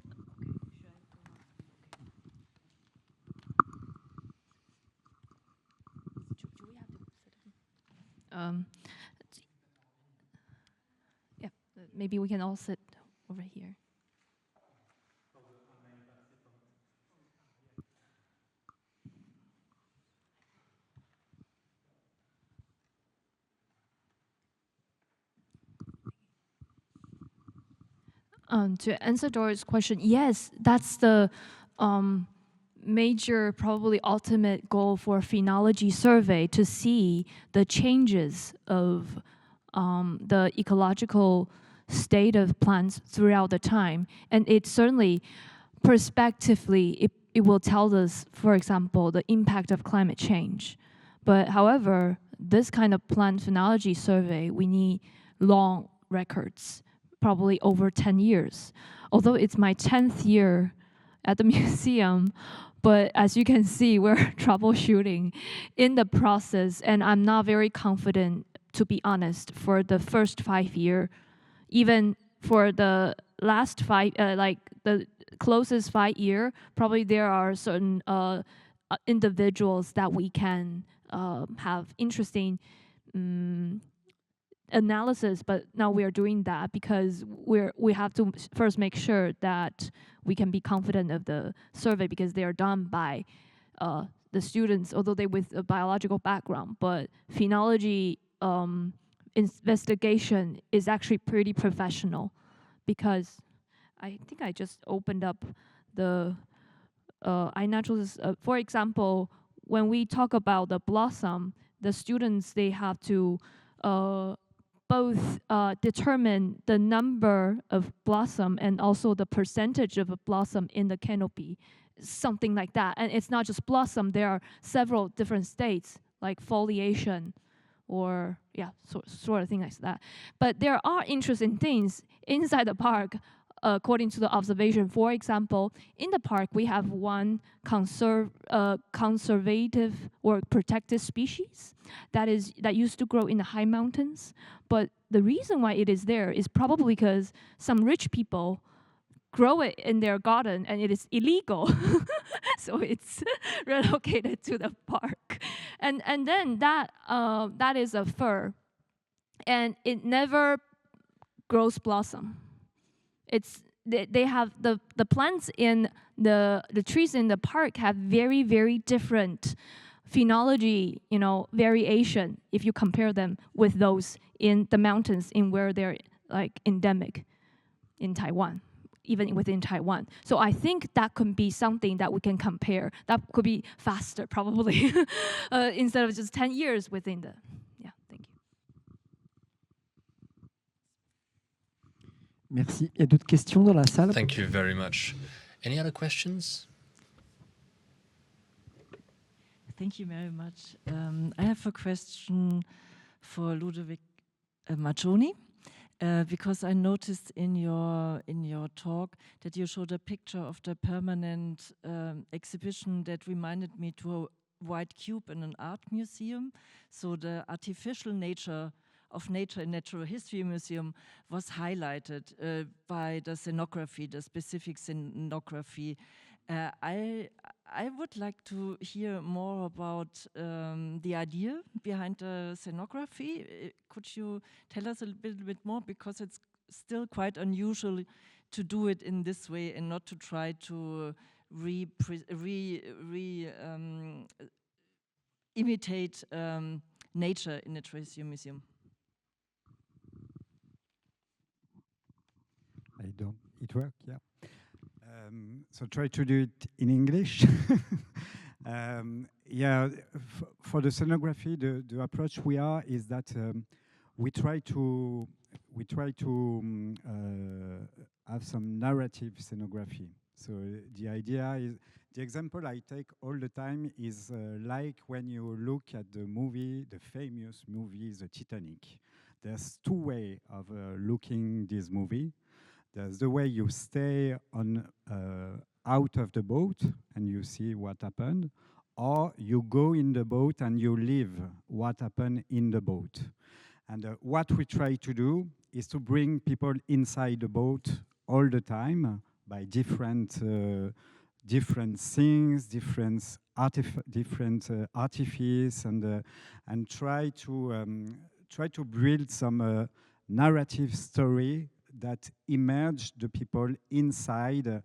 Yeah, maybe we can all sit over here. To answer Doris' question, yes, that's the major, probably ultimate goal for a phenology survey, to see the changes of the ecological state of plants throughout the time. And it certainly, prospectively, it will tell us, for example, the impact of climate change. But however, this kind of plant phenology survey, we need long records, probably over 10 years. Although it's my 10th year at the museum, but as you can see, we're troubleshooting in the process, and I'm not very confident, to be honest, for the first 5 years. Even for the last 5, like the closest 5 years, probably there are certain individuals that we can have interesting analysis, but now we are doing that because we have to first make sure that we can be confident of the survey, because they are done by the students, although they with a biological background. But phenology investigation is actually pretty professional, because I think I just opened up the iNaturalist. For example, when we talk about the blossom, the students, they have to both determine the number of blossom and also the percentage of a blossom in the canopy, something like that. And it's not just blossom, there are several different states, like foliation, or sort of thing like that. But there are interesting things inside the park, according to the observation. For example, in the park, we have one conservative or protected species that used to grow in the high mountains. But the reason why it is there is probably because some rich people grow it in their garden and it is illegal. So it's relocated to the park. And then that is a fir, and it never grows blossom. They have the plants in the trees in the park have very, very different phenology, variation if you compare them with those in the mountains in where they're like endemic in Taiwan, even within Taiwan. So I think that could be something that we can compare. That could be faster probably instead of just 10 years within the, thank you. Merci. Il y a d'autres questions dans la salle? Thank you very much. Any other questions? Thank you very much. I have a question for Ludovic MAGGIONI, because I noticed in your talk that you showed a picture of the permanent exhibition that reminded me to a white cube in an art museum. So the artificial nature of nature in Natural History Museum was highlighted by the scenography, the specific scenography. I would like to hear more about the idea behind the scenography. Could you tell us a little bit more? Because it's still quite unusual to do it in this way and not to try to imitate nature in the Natural History Museum. It works, yeah. So try to do it in English. For the scenography, the approach we are is that we try to have some narrative scenography. So the idea is, the example I take all the time is like when you look at the movie, the famous movie, The Titanic. There's two ways of looking this movie. There's the way you stay on out of the boat and you see what happened, or you go in the boat and you live what happened in the boat. And what we try to do is to bring people inside the boat all the time, by different things, different artifice, and try to build some narrative story that emerge the people inside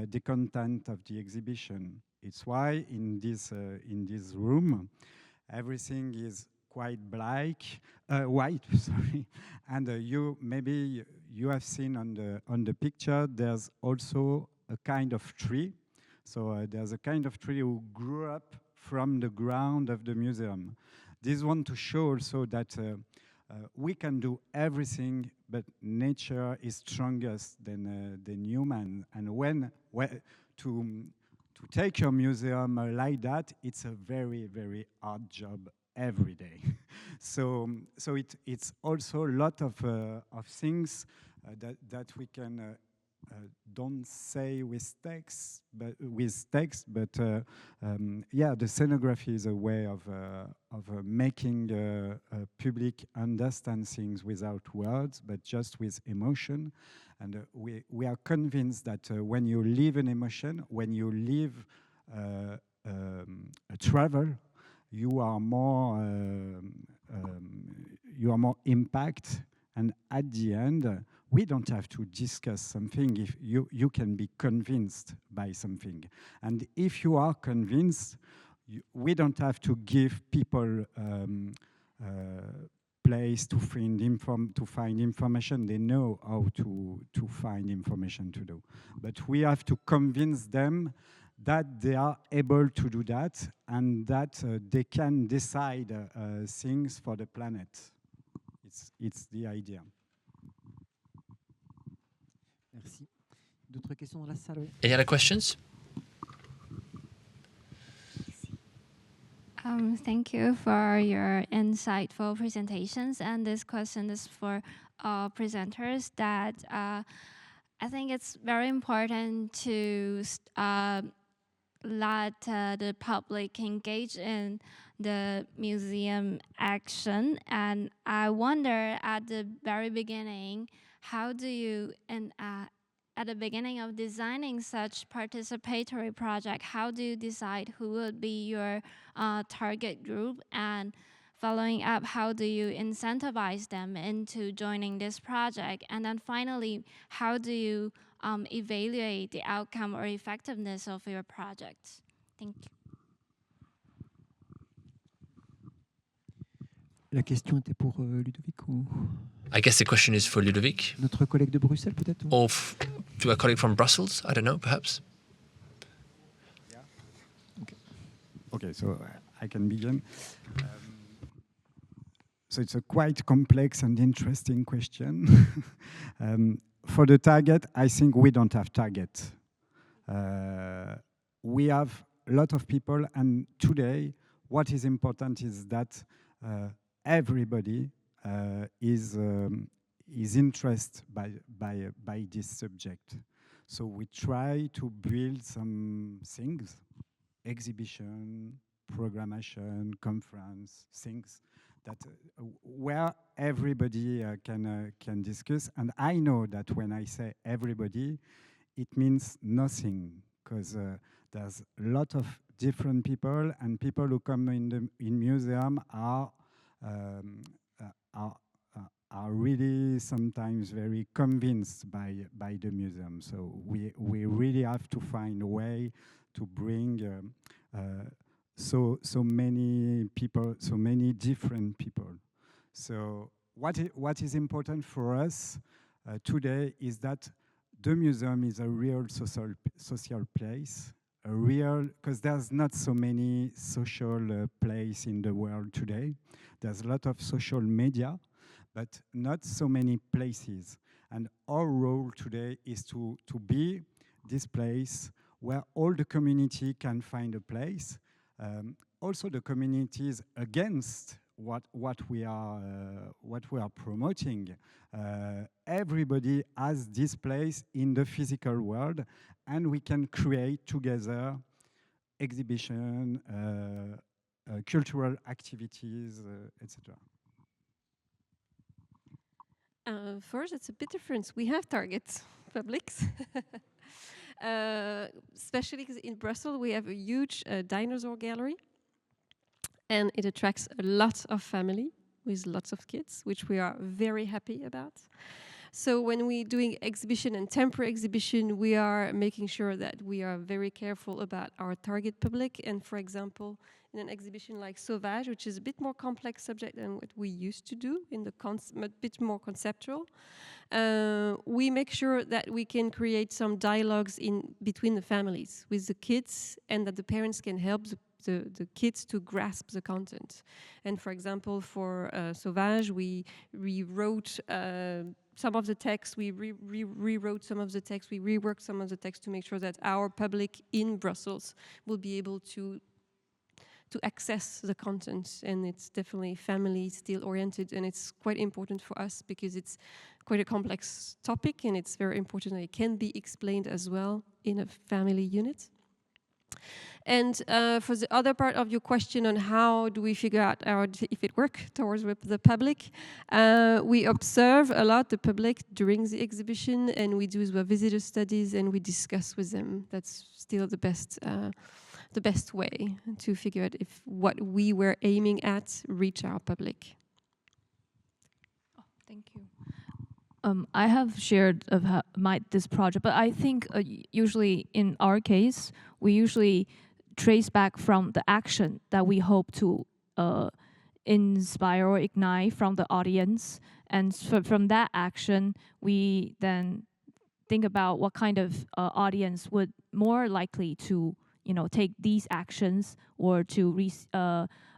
the content of the exhibition. It's why in this room everything is quite white, sorry, and maybe you have seen on the picture. There's also a kind of tree. So there's a kind of tree who grew up from the ground of the museum. This one to show also that we can do everything, but nature is strongest than human. And to take your museum like that, it's a very, very hard job every day. so it's also a lot of things that we can don't say with text, but yeah, the scenography is a way of making public understand things without words, but just with emotion. And we are convinced that when you live an emotion, when you live a travel, you are more impact. And at the end, we don't have to discuss something if you can be convinced by something. And if you are convinced, we don't have to give people place to find information. They know how to find information to do. But we have to convince them that they are able to do that and that they can decide things for the planet. It's the idea. Merci. D'autres questions dans la salle? Any other questions? Thank you for your insightful presentations. And this question is for presenters that I think it's very important to let the public engage in the museum action. And I wonder at the very beginning, how do you, at the beginning of designing such participatory project, how do you decide who would be your target group? And following up, how do you incentivize them into joining this project? And then finally, how do you evaluate the outcome or effectiveness of your project? Thank you. La question était pour Ludovic ou? I guess the question is for Ludovic. Notre collègue de Bruxelles peut-être? Or to a colleague from Brussels, I don't know, perhaps. Yeah. Okay, so I can begin. So it's a quite complex and interesting question. For the target, I think we don't have target. We have a lot of people, and today what is important is that everybody is interested by this subject. So we try to build some things, exhibition, programmation, conference, things that where everybody can discuss. And I know that when I say everybody, it means nothing, because there's a lot of different people, and people who come in museum are really sometimes very convinced by the museum. So we really have to find a way to bring so many people, so many different people. So what is important for us today is that the museum is a real social place, a real, because there's not so many social place in the world today. There's a lot of social media, but not so many places. And our role today is to be this place where all the community can find a place. Also, the communities against what we are promoting. Everybody has this place in the physical world, and we can create together exhibition, cultural activities, etc. First, it's a bit different. We have target publics. Especially because in Brussels we have a huge dinosaur gallery, and it attracts a lot of family with lots of kids, which we are very happy about. So when we're doing exhibition and temporary exhibition, we are making sure that we are very careful about our target public. And for example, in an exhibition like Sauvage, which is a bit more complex subject than what we used to do, in the a bit more conceptual, we make sure that we can create some dialogues in between the families with the kids, and that the parents can help the kids to grasp the content. And for example, for Sauvage, we rewrote some of the text, we rewrote some of the text, we reworked some of the text to make sure that our public in Brussels will be able to access the content. And it's definitely family still oriented, and it's quite important for us because it's quite a complex topic, and it's very important that it can be explained as well in a family unit. And for the other part of your question on how do we figure out if it works towards the public, we observe a lot the public during the exhibition, and we do the visitor studies, and we discuss with them. That's still the best way to figure out if what we were aiming at reach our public. Oh, thank you. I have shared of this project, but I think usually in our case, we usually trace back from the action that we hope to inspire or ignite from the audience. And from that action, we then think about what kind of audience would more likely to take these actions or to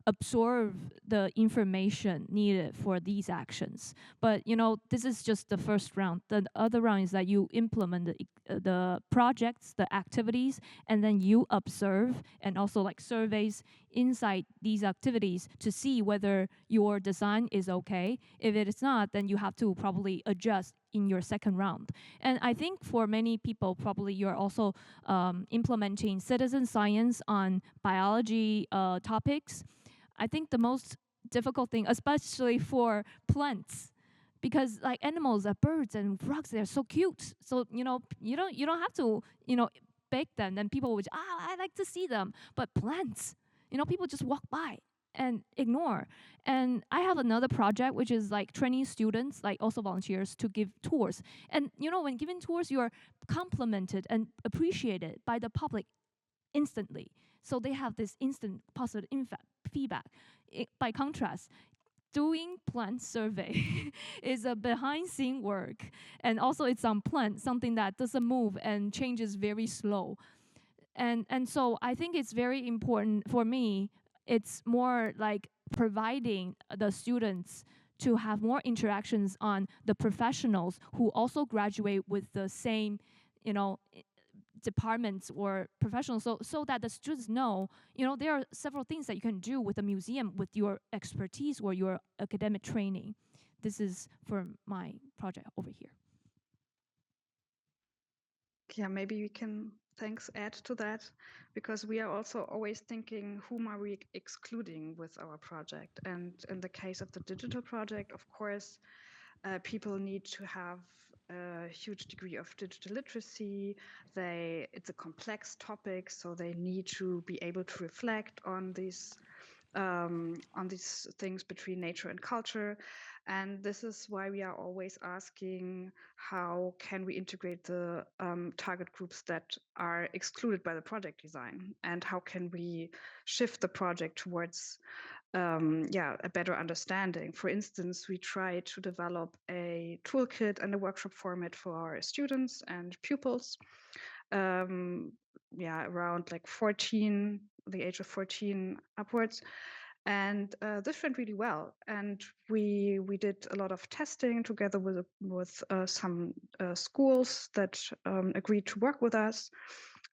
absorb the information needed for these actions. But this is just the first round. The other round is that you implement the projects, the activities, and then you observe and also like surveys inside these activities to see whether your design is okay. If it is not, then you have to probably adjust in your second round. And I think for many people, probably you're also implementing citizen science on biology topics. I think the most difficult thing, especially for plants, because like animals, birds and frogs, they're so cute. So you don't have to bake them. Then people would I like to see them. But plants, people just walk by and ignore. And I have another project which is like training students, like also volunteers, to give tours. And when giving tours, you're complimented and appreciated by the public instantly. So they have this instant positive feedback. By contrast, doing plant survey is a behind-scene work, and also it's on plant, something that doesn't move and changes very slow. And so I think it's very important for me. It's more like providing the students to have more interactions on the professionals who also graduate with the same, departments or professionals, so that the students know, there are several things that you can do with a museum with your expertise or your academic training. This is for my project over here. Yeah, maybe we can, add to that, because we are also always thinking, whom are we excluding with our project? And in the case of the digital project, of course, people need to have a huge degree of digital literacy. It's a complex topic, so they need to be able to reflect on these things between nature and culture. And this is why we are always asking, how can we integrate the target groups that are excluded by the project design? And how can we shift the project towards a better understanding? For instance, we try to develop a toolkit and a workshop format for our students and pupils. Around like 14, the age of 14 upwards. And this went really well. And we did a lot of testing together with some schools that agreed to work with us.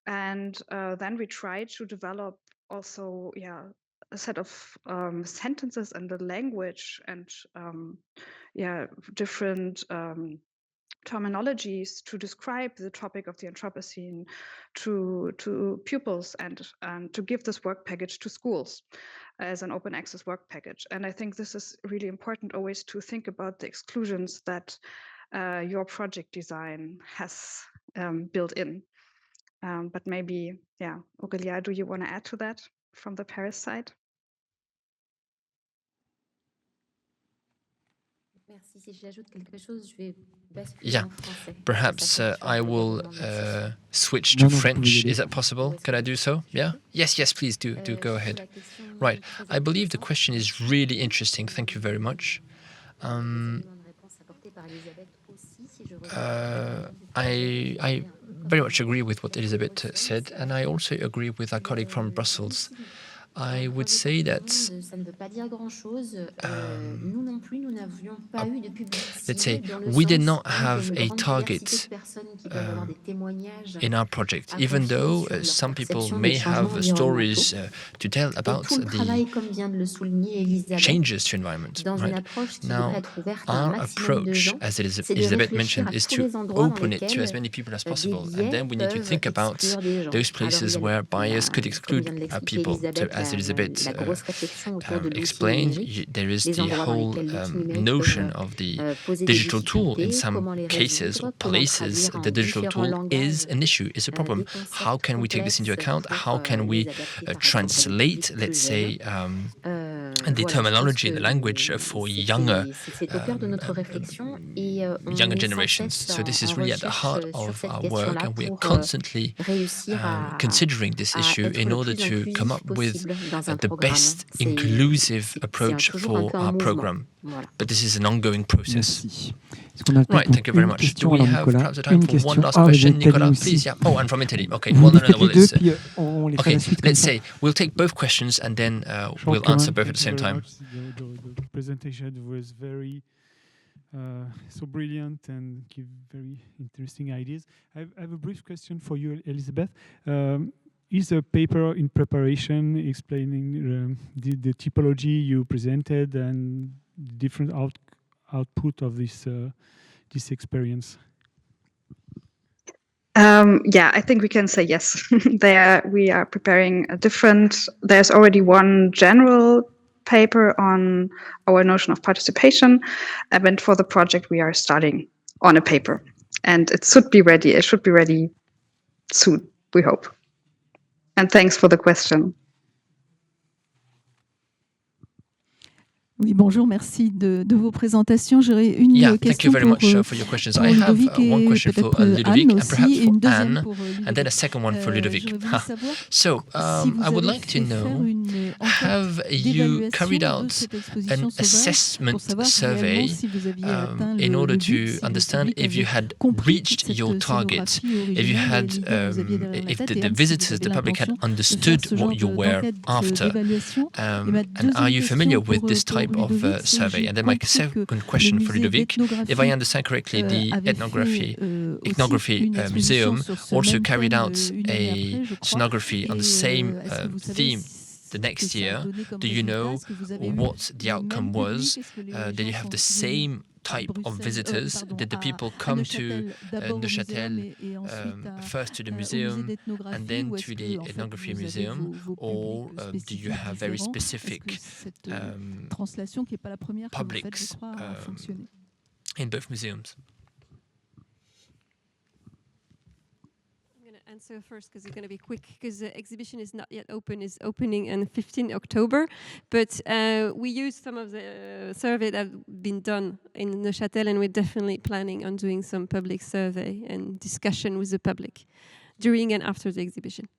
And then we tried to develop also, a set of sentences and the language and different terminologies to describe the topic of the Anthropocene to pupils and to give this work package to schools as an open access work package. And I think this is really important, always to think about the exclusions that your project design has built in. But maybe, yeah, Aurélia, do you want to add to that from the Paris side? Yeah, perhaps I will switch to French. Is that possible? Can I do so? Yeah? Yes, please do go ahead. Right. I believe the question is really interesting. Thank you very much. I very much agree with what Elisabeth said, and I also agree with our colleague from Brussels. I would say that, let's say, we did not have a target in our project, even though some people may have stories to tell about the changes to environment. Right? Now, our approach, as Elisabeth mentioned, is to open it to as many people as possible, and then we need to think about those places where bias could exclude people. So, as Elisabeth explained, there is the whole notion of the digital tool. In some cases or places, the digital tool is an issue, is a problem. How can we take this into account? How can we translate, let's say, the terminology, the language for younger generations? So this is really at the heart of our work, and we are constantly considering this issue in order to come up with the best inclusive approach for our program. But this is an ongoing process. Right, thank you very much. Do we have perhaps time for one last question? Nicolas, please. Yeah. Oh, and from Italy. Okay. Well, no. Well, okay, let's say we'll take both questions and then we'll answer both at the same time. The presentation was very so brilliant and give very interesting ideas. I have a brief question for you, Elisabeth. Is a paper in preparation explaining the typology you presented and the different output of this this experience? Yeah, I think we can say yes. There we are preparing a different. There's already one general paper on our notion of participation, and for the project we are starting on a paper, and it should be ready. It should be ready soon, we hope. And thanks for the question. Oui, bonjour, merci de vos présentations. J'aurais une question thank you very much for your questions. I have one question for Ludovic and perhaps for Anne, and then a second one for Ludovic. So, I would like to know, have you carried out an assessment survey in order to understand if you had reached your target, if you had, if the visitors, the public had understood what you were after, and are you familiar with this type of survey? And then my second question for Ludovic, if I understand correctly, the ethnography museum also carried out a sonography on the same theme the next year. Do you know what the outcome was? Did you have the same type of visitors? Did the people come to Neuchâtel first to the museum and then to the ethnography museum, or do you have very specific publics in both museums? Answer first because it's going to be quick because the exhibition is not yet open. It's opening on 15 October, but we used some of the survey that have been done in Neuchâtel, and we're definitely planning on doing some public survey and discussion with the public during and after the exhibition.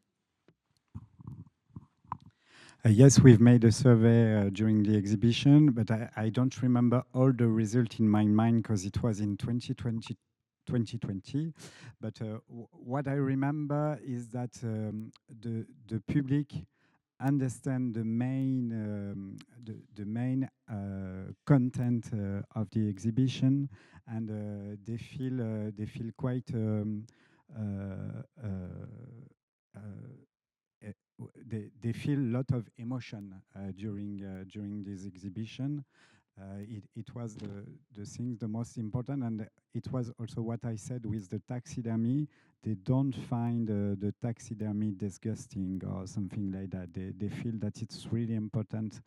Yes, we've made a survey during the exhibition, but I don't remember all the results in my mind because it was in 2020. But what I remember is that the public understand the main content of the exhibition, and they feel quite they feel a lot of emotion during this exhibition. It was the thing the most important, and it was also what I said with the taxidermy. They don't find the taxidermy disgusting or something like that. They feel that it's really important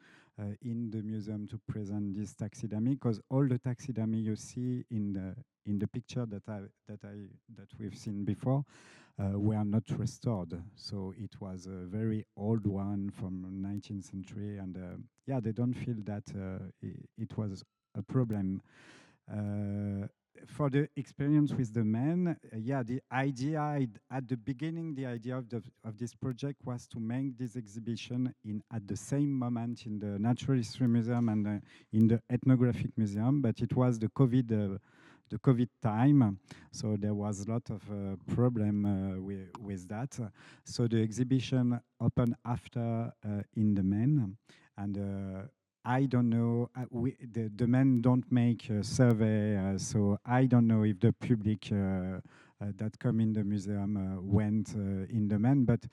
in the museum to present this taxidermy, because all the taxidermy you see in the picture that we've seen before were not restored. So it was a very old one from 19th century, and yeah, they don't feel that it was a problem. For the experience with the men, yeah, the idea at the beginning, the idea of this project was to make this exhibition at the same moment in the Natural History Museum and in the Ethnographic Museum, but it was the COVID time, so there was a lot of problem with that. So the exhibition opened after in the men, and I don't know, the men don't make a survey, so I don't know if the public that come in the museum went in the men, but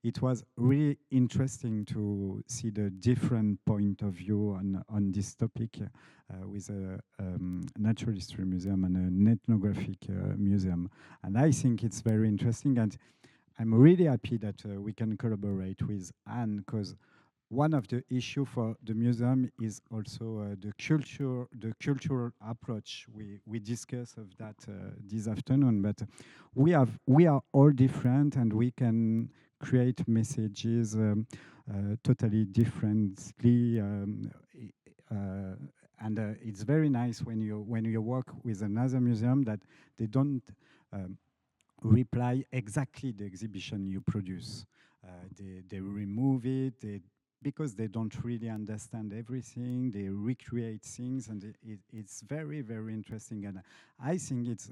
it was really interesting to see the different point of view on this topic with a natural history museum and an ethnographic museum. And I think it's very interesting, and I'm really happy that we can collaborate with Anne, because one of the issues for the museum is also the cultural approach. We discussed of that this afternoon, but we are all different, and we can create messages totally differently, and it's very nice when you work with another museum that they don't reply exactly the exhibition you produce. They remove it. Because they don't really understand everything, they recreate things, and it's very, very interesting. And I think it's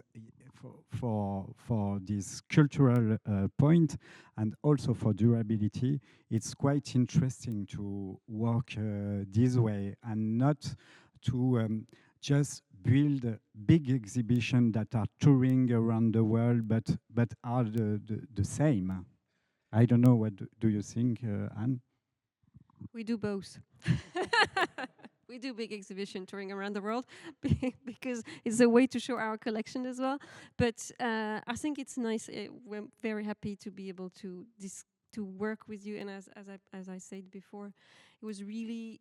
for this cultural point, and also for durability, it's quite interesting to work this way, and not to just build a big exhibition that are touring around the world, but are the same. I don't know, what do you think, Anne? We do both. We do big exhibition touring around the world because it's a way to show our collection as well. But I think it's nice. We're very happy to be able to work with you. And as I said before, it was really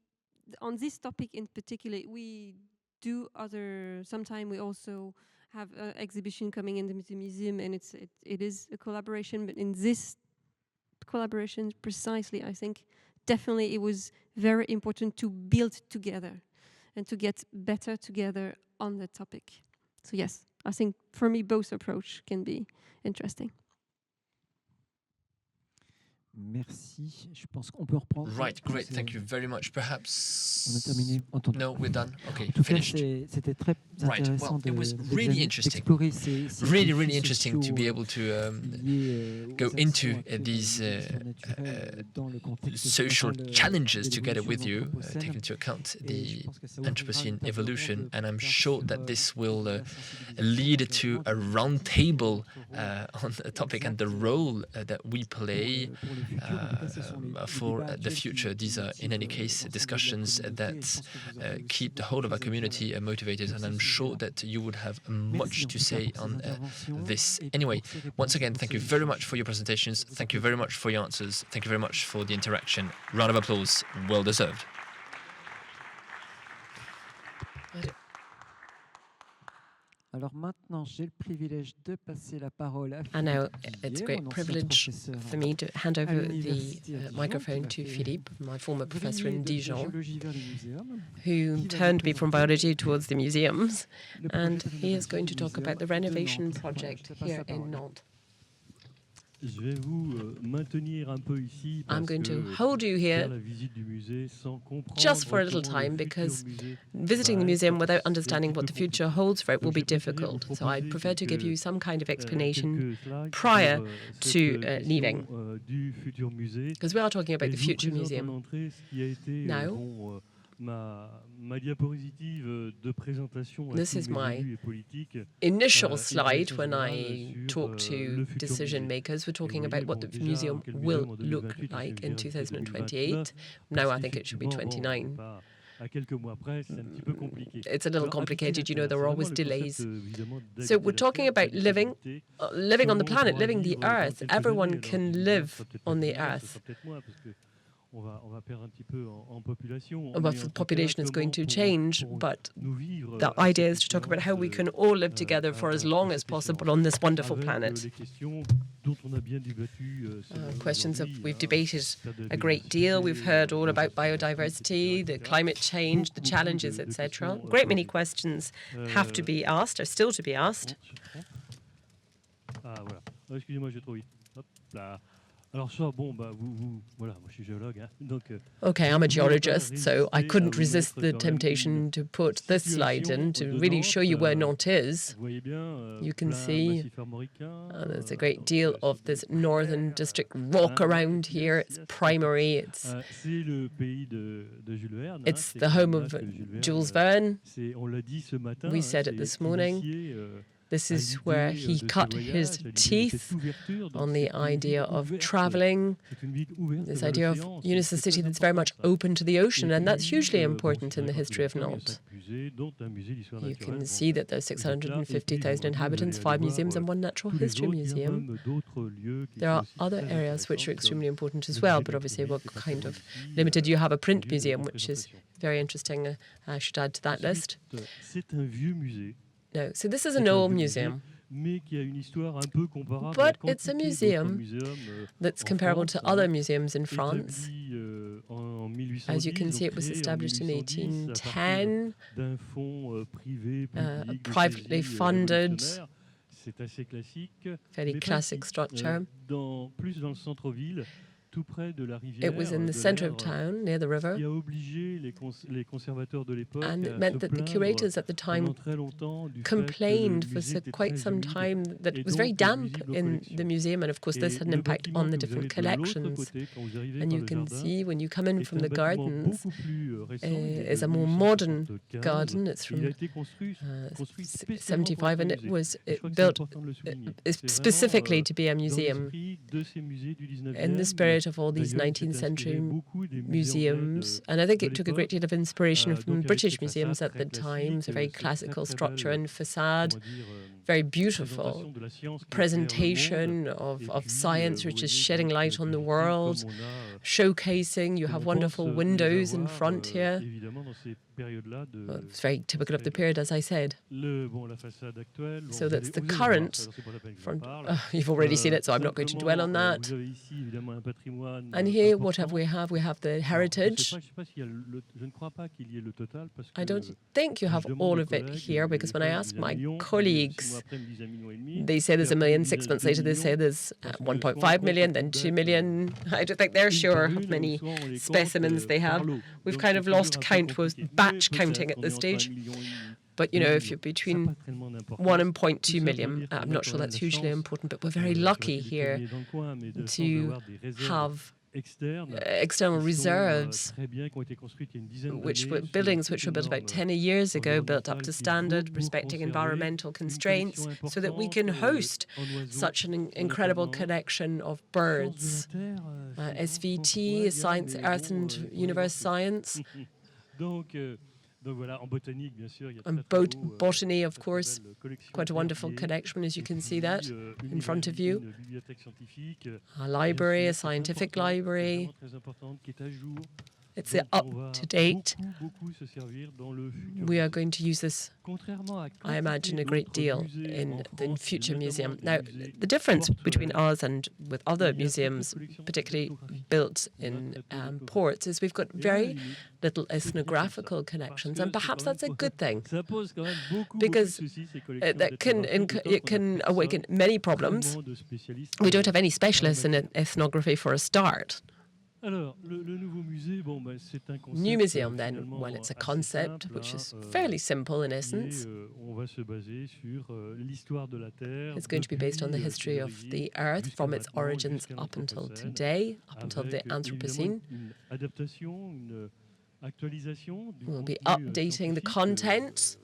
on this topic in particular. We do sometimes we also have an exhibition coming in the museum, and it is a collaboration. But in this collaboration precisely, I think definitely it was very important to build together and to get better together on the topic. So yes, I think for me both approach can be interesting. Merci. Je pense qu'on peut reprendre. Right, great. Thank you very much. Perhaps. On a terminé. No, we're done. Okay, En finished. C'était très intéressant. Right. Well, it was really interesting. Really interesting to be able to go into these social challenges together with you, taking into account the Anthropocene evolution, and I'm sure that this will lead to a roundtable on the topic and the role that we play for the future. These are, in any case, discussions that keep the whole of our community motivated, and I'm sure that you would have much to say on this. Anyway, once again, thank you very much for your presentations. Thank you very much for your answers. Thank you very much for the interaction. Round of applause, well deserved. Alors maintenant, j'ai le privilège de passer la parole à Philippe. And now it's a great privilege for me to hand over the microphone to Philippe, my former professor in Dijon, who turned me from biology towards the museums, and he is going to talk about the renovation project here in Nantes. I'm going to hold you here just for a little time, because visiting the museum without understanding what the future holds for it will be difficult. So I prefer to give you some kind of explanation prior to leaving, because we are talking about the future museum. Now, this is my initial slide when I talk to decision makers. We're talking about what the museum will look like in 2028. Now I think it should be 29. It's a little complicated, you know, there are always delays. So we're talking about living on the planet, living the Earth. Everyone can live on the Earth. the population is going to change, but the idea is to talk about how we can all live together for as long as possible on this wonderful planet. Questions that we've debated a great deal. We've heard all about biodiversity, the climate change, the challenges, etc. A great many questions have to be asked, are still to be asked. Okay, I'm a geologist, so I couldn't resist the temptation to put this slide in to really show you where Nantes is. You can see there's a great deal of this northern district rock around here. It's primary. It's the home of Jules Verne. We said it this morning. This is where he cut his teeth on the idea of traveling, this idea of Eunice, a city that's very much open to the ocean, and that's hugely important in the history of Nantes. You can see that there's 650,000 inhabitants, 5 museums and 1 natural history museum. There are other areas which are extremely important as well, but obviously we're kind of limited. You have a print museum, which is very interesting. I should add to that list. No, so this is an old museum, but it's a museum that's comparable to other museums in France. As you can see, it was established in 1810, privately funded, fairly classic structure. It was in the center of town, near the river, and it meant that the curators at the time complained for quite some time that it was very damp in the museum, and of course this had an impact on the different collections. And you can see when you come in from the gardens, it's a more modern garden. It's from 75, and it was built specifically to be a museum. In the spirit of all these 19th century museums, and I think it took a great deal of inspiration from British museums at the time. It's a very classical structure and facade, very beautiful presentation of science, which is shedding light on the world, showcasing. You have wonderful windows in front here. Well, it's very typical of the period, as I said. So that's the current front. You've already seen it, so I'm not going to dwell on that. And here, what have we have? We have the heritage. I don't think you have all of it here, because when I ask my colleagues, they say there's 1 million. 6 months later, they say there's 1.5 million, then 2 million. I don't think they're sure how many specimens they have. We've kind of lost count with batch counting at this stage. But, you know, if you're between 1 and 0.2 million, I'm not sure that's hugely important, but we're very lucky here to have external reserves, which were buildings which were built about 10 years ago, built up to standard, respecting environmental constraints, so that we can host such an incredible collection of birds. SVT, Science, Earth and Universe Science. And botany, of course, quite a wonderful collection, as you can see that in front of you. A library, a scientific library. It's up-to-date. We are going to use this, I imagine, a great deal in the future museum. Now, the difference between ours and with other museums, particularly built in ports, is we've got very little ethnographical connections, and perhaps that's a good thing, because it can awaken many problems. We don't have any specialists in ethnography for a start. New museum, then, well, it's a concept which is fairly simple in essence. It's going to be based on the history of the Earth from its origins up until today, up until the Anthropocene. We'll be updating the content,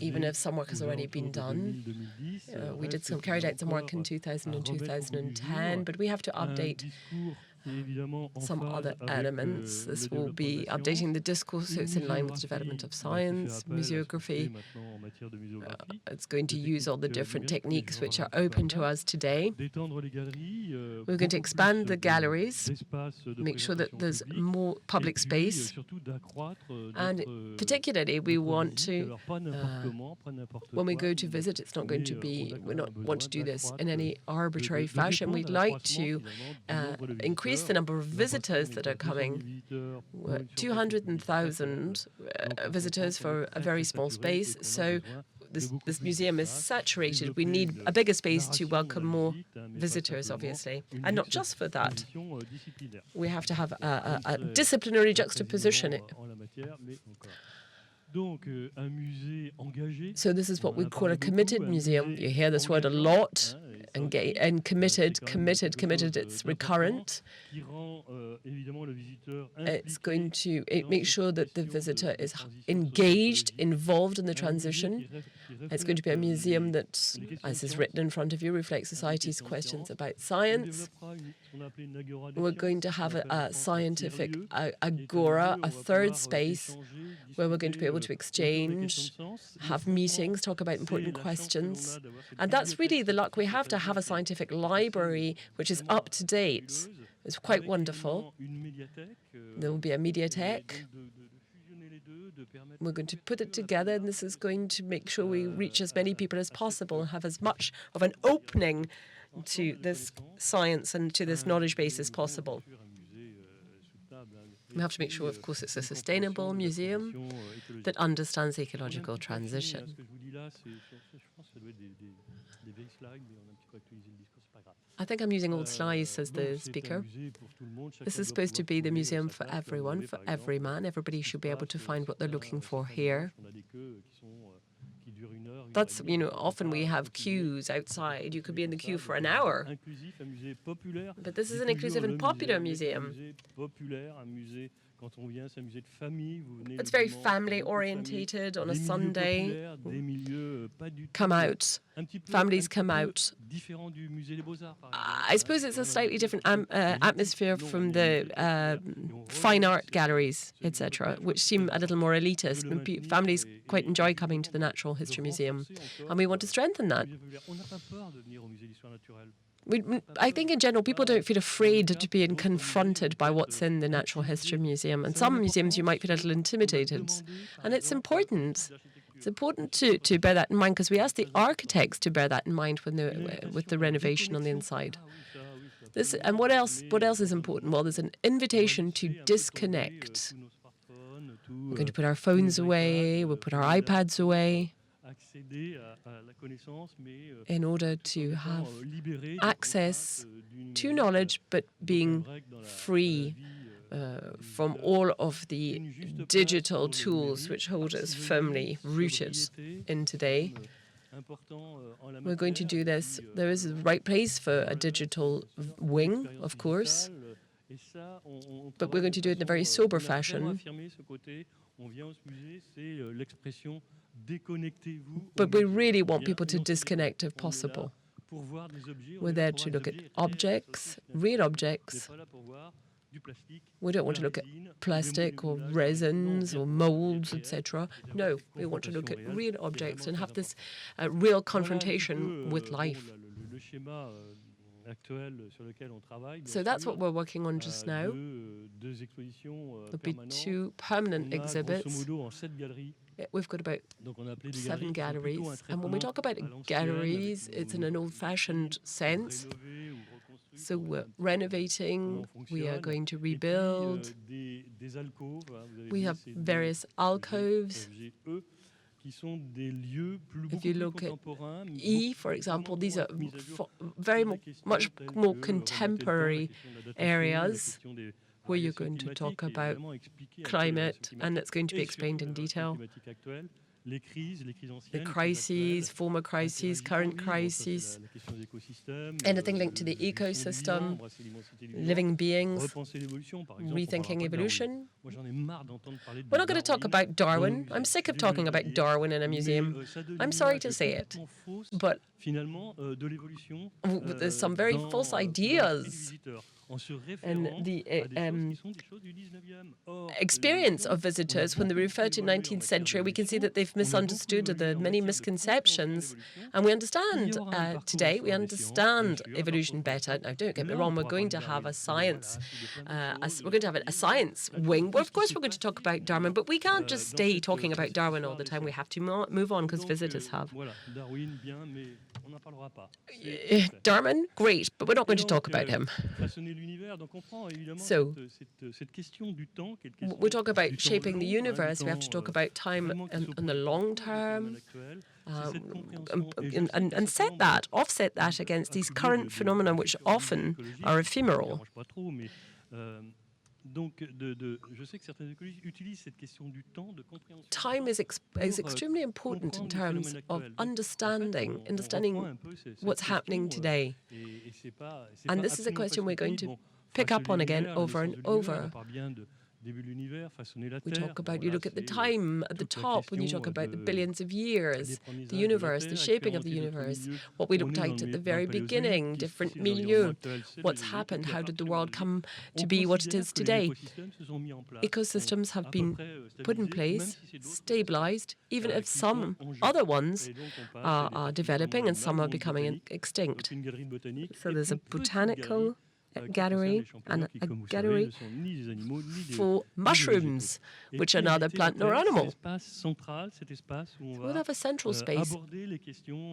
even if some work has already been done. We carried out some work in 2000 and 2010, but we have to update some other elements. This will be updating the discourse so it's in line with the development of science, museography. It's going to use all the different techniques which are open to us today. We're going to expand the galleries, make sure that there's more public space, and particularly we want to, when we go to visit, it's not going to be, we don't want to do this in any arbitrary fashion. We'd like to increase the number of visitors that are coming. 200,000 visitors for a very small space, so this museum is saturated. We need a bigger space to welcome more visitors, obviously. And not just for that. We have to have a disciplinary juxtaposition. So this is what we call a committed museum. You hear this word a lot. And committed, it's recurrent. It's going to make sure that the visitor is engaged, involved in the transition. It's going to be a museum that, as is written in front of you, reflects society's questions about science. We're going to have a scientific agora, a third space, where we're going to be able to exchange, have meetings, talk about important questions. And that's really the luck we have to have a scientific library which is up to date. It's quite wonderful. There will be a mediathèque. We're going to put it together, and this is going to make sure we reach as many people as possible and have as much of an opening to this science and to this knowledge base as possible. We have to make sure, of course, it's a sustainable museum that understands ecological transition. I think I'm using old slides, says the speaker. This is supposed to be the museum for everyone, for every man. Everybody should be able to find what they're looking for here. That's, you know, often we have queues outside. You could be in the queue for an hour. But this is an inclusive and popular museum. It's very family-orientated on a Sunday. Come out. Families come out. I suppose it's a slightly different atmosphere from the fine art galleries, etc., which seem a little more elitist. Families quite enjoy coming to the Natural History Museum, and we want to strengthen that. I think in general, people don't feel afraid to be confronted by what's in the Natural History Museum. And some museums you might feel a little intimidated. And it's important. It's important to bear that in mind, because we asked the architects to bear that in mind when with the renovation on the inside. And what else is important? Well, there's an invitation to disconnect. We're going to put our phones away. We'll put our iPads away, in order to have access to knowledge, but being free from all of the digital tools which hold us firmly rooted in today. We're going to do this. There is a right place for a digital wing, of course, but we're going to do it in a very sober fashion. But we really want people to disconnect if possible. We're there to look at objects, real objects. We don't want to look at plastic or resins or molds, etc. No, we want to look at real objects and have this real confrontation with life. So that's what we're working on just now. There'll be 2 permanent exhibits. We've got about 7 galleries. And when we talk about galleries, it's in an old-fashioned sense. So we're renovating, we are going to rebuild. We have various alcoves. If you look at E, for example, these are much more contemporary areas where you're going to talk about climate, and it's going to be explained in detail. The crises, former crises, current crises, anything linked to the ecosystem, living beings, rethinking evolution. We're not going to talk about Darwin. I'm sick of talking about Darwin in a museum. I'm sorry to say it, but there's some very false ideas and the experience of visitors when they refer to 19th century, we can see that they've misunderstood the many misconceptions. And we understand today, we understand evolution better. Now, don't get me wrong, we're going to have a science, we're going to have a science wing. Well, of course, we're going to talk about Darwin, but we can't just stay talking about Darwin all the time. We have to move on because visitors have. Darwin, great, but we're not going to talk about him. So, we talk about shaping the universe. We have to talk about time in the long term, and offset that against these current phenomena, which often are ephemeral. Time is extremely important in terms of understanding what's happening today. And this is a question we're going to pick up on again over and over. We talk about, you look at the time at the top when you talk about the billions of years, the universe, the shaping of the universe, what we looked at the very beginning, different milieu, what's happened, how did the world come to be what it is today. Ecosystems have been put in place, stabilized, even if some other ones are developing and some are becoming extinct. So there's a botanical gallery and a gallery for mushrooms, which are neither plant nor animal. So we'll have a central space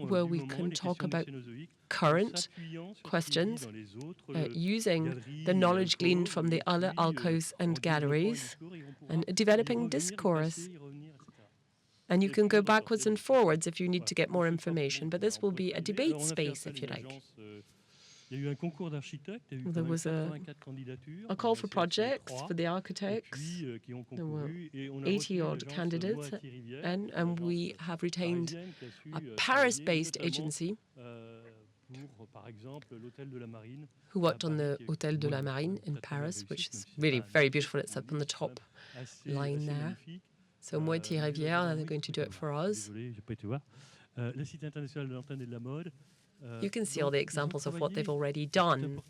where we can talk about current questions using the knowledge gleaned from the other alcoves and galleries and developing discourse. And you can go backwards and forwards if you need to get more information, but this will be a debate space, if you like. There was a call for projects for the architects. There were 80-odd candidates, and we have retained a Paris-based agency who worked on the Hôtel de la Marine in Paris, which is really very beautiful. It's up on the top line there. So Moitié Rivière, they're going to do it for us. You can see all the examples of what they've already done.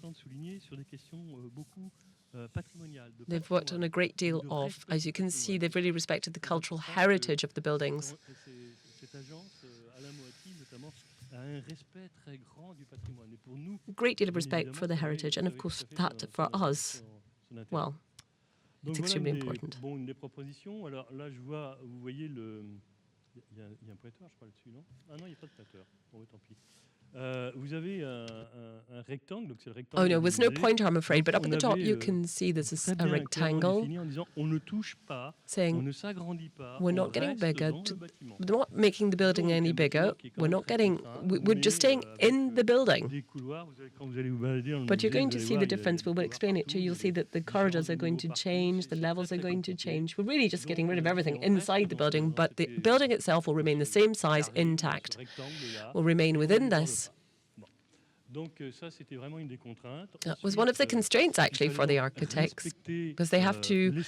They've worked on a great deal of, as you can see, they've really respected the cultural heritage of the buildings. A great deal of respect for the heritage, and of course that for us, well, it's extremely important. Oh no, there's no pointer, I'm afraid, but up at the top you can see there's a rectangle saying we're not getting bigger, we're not making the building any bigger, we're just staying in the building. But you're going to see the difference, we'll explain it to you, you'll see that the corridors are going to change, the levels are going to change. We're really just getting rid of everything inside the building, but the building itself will remain the same size, intact. Will remain within this. That was one of the constraints, actually, for the architects, because they have to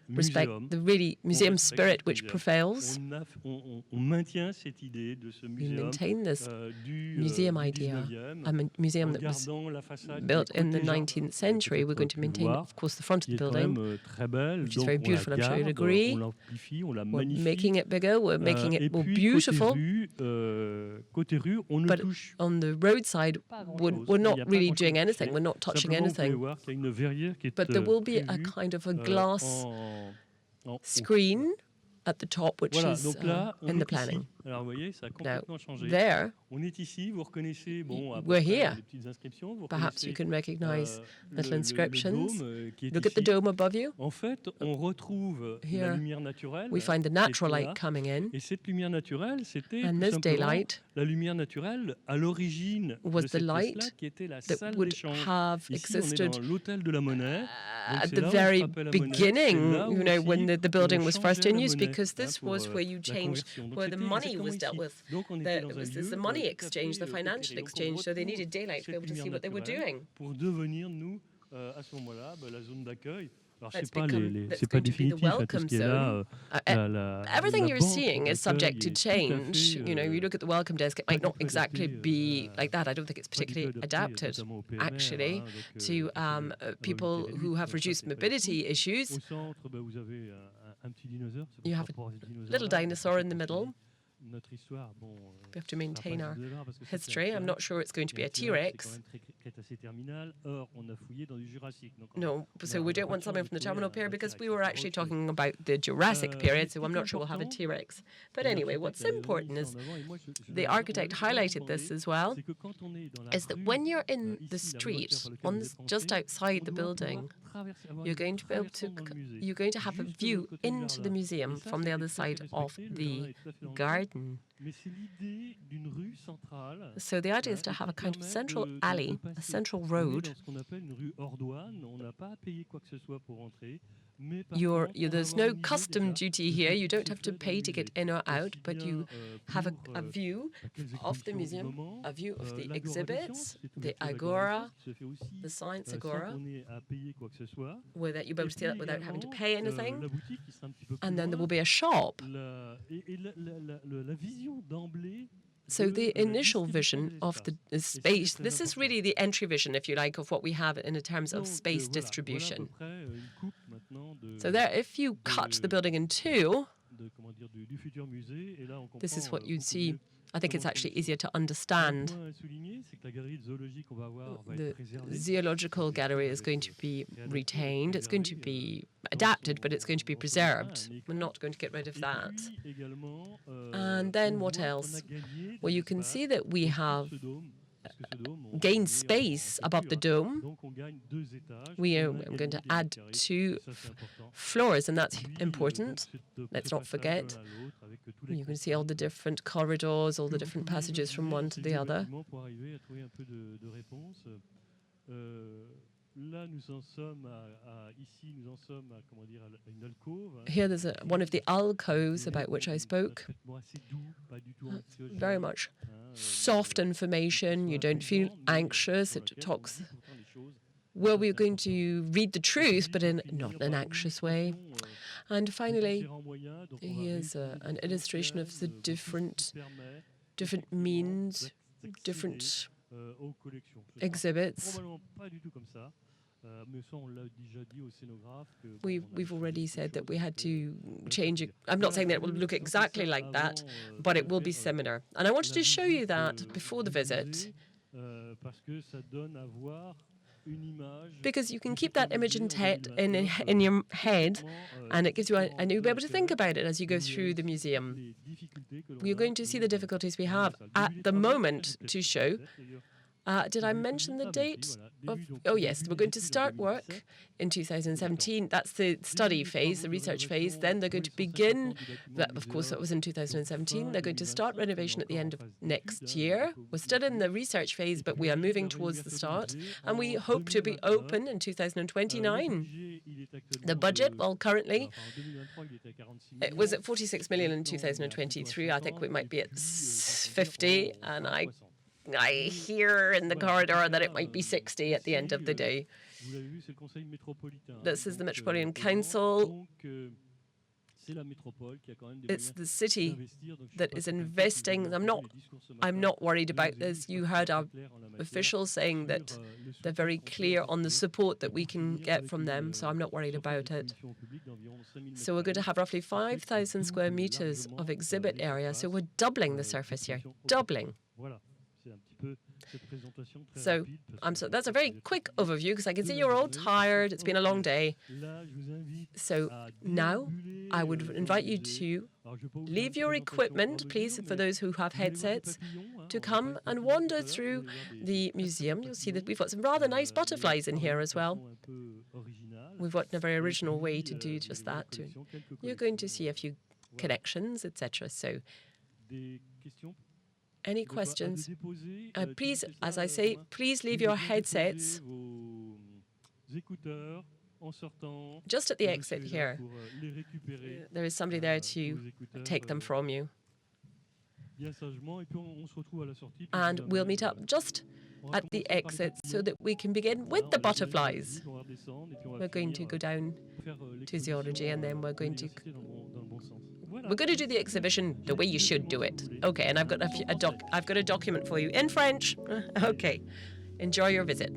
respect the really museum spirit which prevails. We maintain this museum idea, a museum that was built in the 19th century. We're going to maintain, of course, the front of the building, which is very beautiful, I'm sure you'd agree. We're making it bigger, we're making it more beautiful, but on the roadside, we're not really doing anything, we're not touching anything. But there will be a kind of a glass screen at the top, which is in the planning. Now, there, we're here. Perhaps you can recognize little inscriptions. Look at the dome above you. Here, we find the natural light coming in. And this daylight was the light that would have existed at the very beginning, you know, when the building was first in use, because this was where you changed, where the money was dealt with. It was the money exchange, the financial exchange, so they needed daylight to be able to see what they were doing. It's going to be the welcome zone. Everything you're seeing is subject to change. You know, you look at the welcome desk, it might not exactly be like that. I don't think it's particularly adapted, actually, to people who have reduced mobility issues. You have a little dinosaur in the middle. We have to maintain our history. I'm not sure it's going to be a T-Rex. No, so we don't want something from the terminal period because we were actually talking about the Jurassic period, so I'm not sure we'll have a T-Rex. But anyway, what's important is, the architect highlighted this as well, is that when you're in the street, just outside the building, you're going to be able to, you're going to have a view into the museum from the other side of the garden. So the idea is to have a kind of central alley, a central road. There's no custom duty here. You don't have to pay to get in or out, but you have a view of the museum, a view of the exhibits, the agora, the science agora, where that you'll be able to see that without having to pay anything. And then there will be a shop. So the initial vision of the space, this is really the entry vision, if you like, of what we have in terms of space distribution. So there, if you cut the building in two, this is what you'd see. I think it's actually easier to understand. The zoological gallery is going to be retained. It's going to be adapted, but it's going to be preserved. We're not going to get rid of that. And then what else? Well, you can see that we have gained space above the dome. I'm going to add 2 floors, and that's important. Let's not forget. You can see all the different corridors, all the different passages from one to the other. Here there's one of the alcoves about which I spoke. Very much soft information. You don't feel anxious. It talks. Well, we're going to read the truth, but in not an anxious way. And finally, here's an illustration of the different means, different exhibits. We've already said that we had to change it. I'm not saying that it will look exactly like that, but it will be similar. And I wanted to show you that before the visit, because you can keep that image in your head, and it gives you and you'll be able to think about it as you go through the museum. You're going to see the difficulties we have at the moment to show. Did I mention the date? Oh, yes. We're going to start work in 2017. That's the study phase, the research phase. Then they're going to begin, of course, that was in 2017. They're going to start renovation at the end of next year. We're still in the research phase, but we are moving towards the start. And we hope to be open in 2029. The budget, well, currently, it was at 46 million in 2023. I think we might be at 50, and I hear in the corridor that it might be 60 at the end of the day. This is the Metropolitan Council. It's the city that is investing. I'm not worried about this. You heard our officials saying that they're very clear on the support that we can get from them, so I'm not worried about it. So we're going to have roughly 5,000 square meters of exhibit area, so we're doubling the surface here, doubling. So that's a very quick overview, because I can see you're all tired. It's been a long day. So now I would invite you to leave your equipment, please, for those who have headsets, to come and wander through the museum. You'll see that we've got some rather nice butterflies in here as well. We've got a very original way to do just that too. You're going to see a few connections, etc. So any questions? Please, as I say, please leave your headsets just at the exit here. There is somebody there to take them from you. And we'll meet up just at the exit so that we can begin with the butterflies. We're going to go down to zoology, and then we're going to do the exhibition the way you should do it. Okay, and I've got a document for you in French. Okay, enjoy your visit.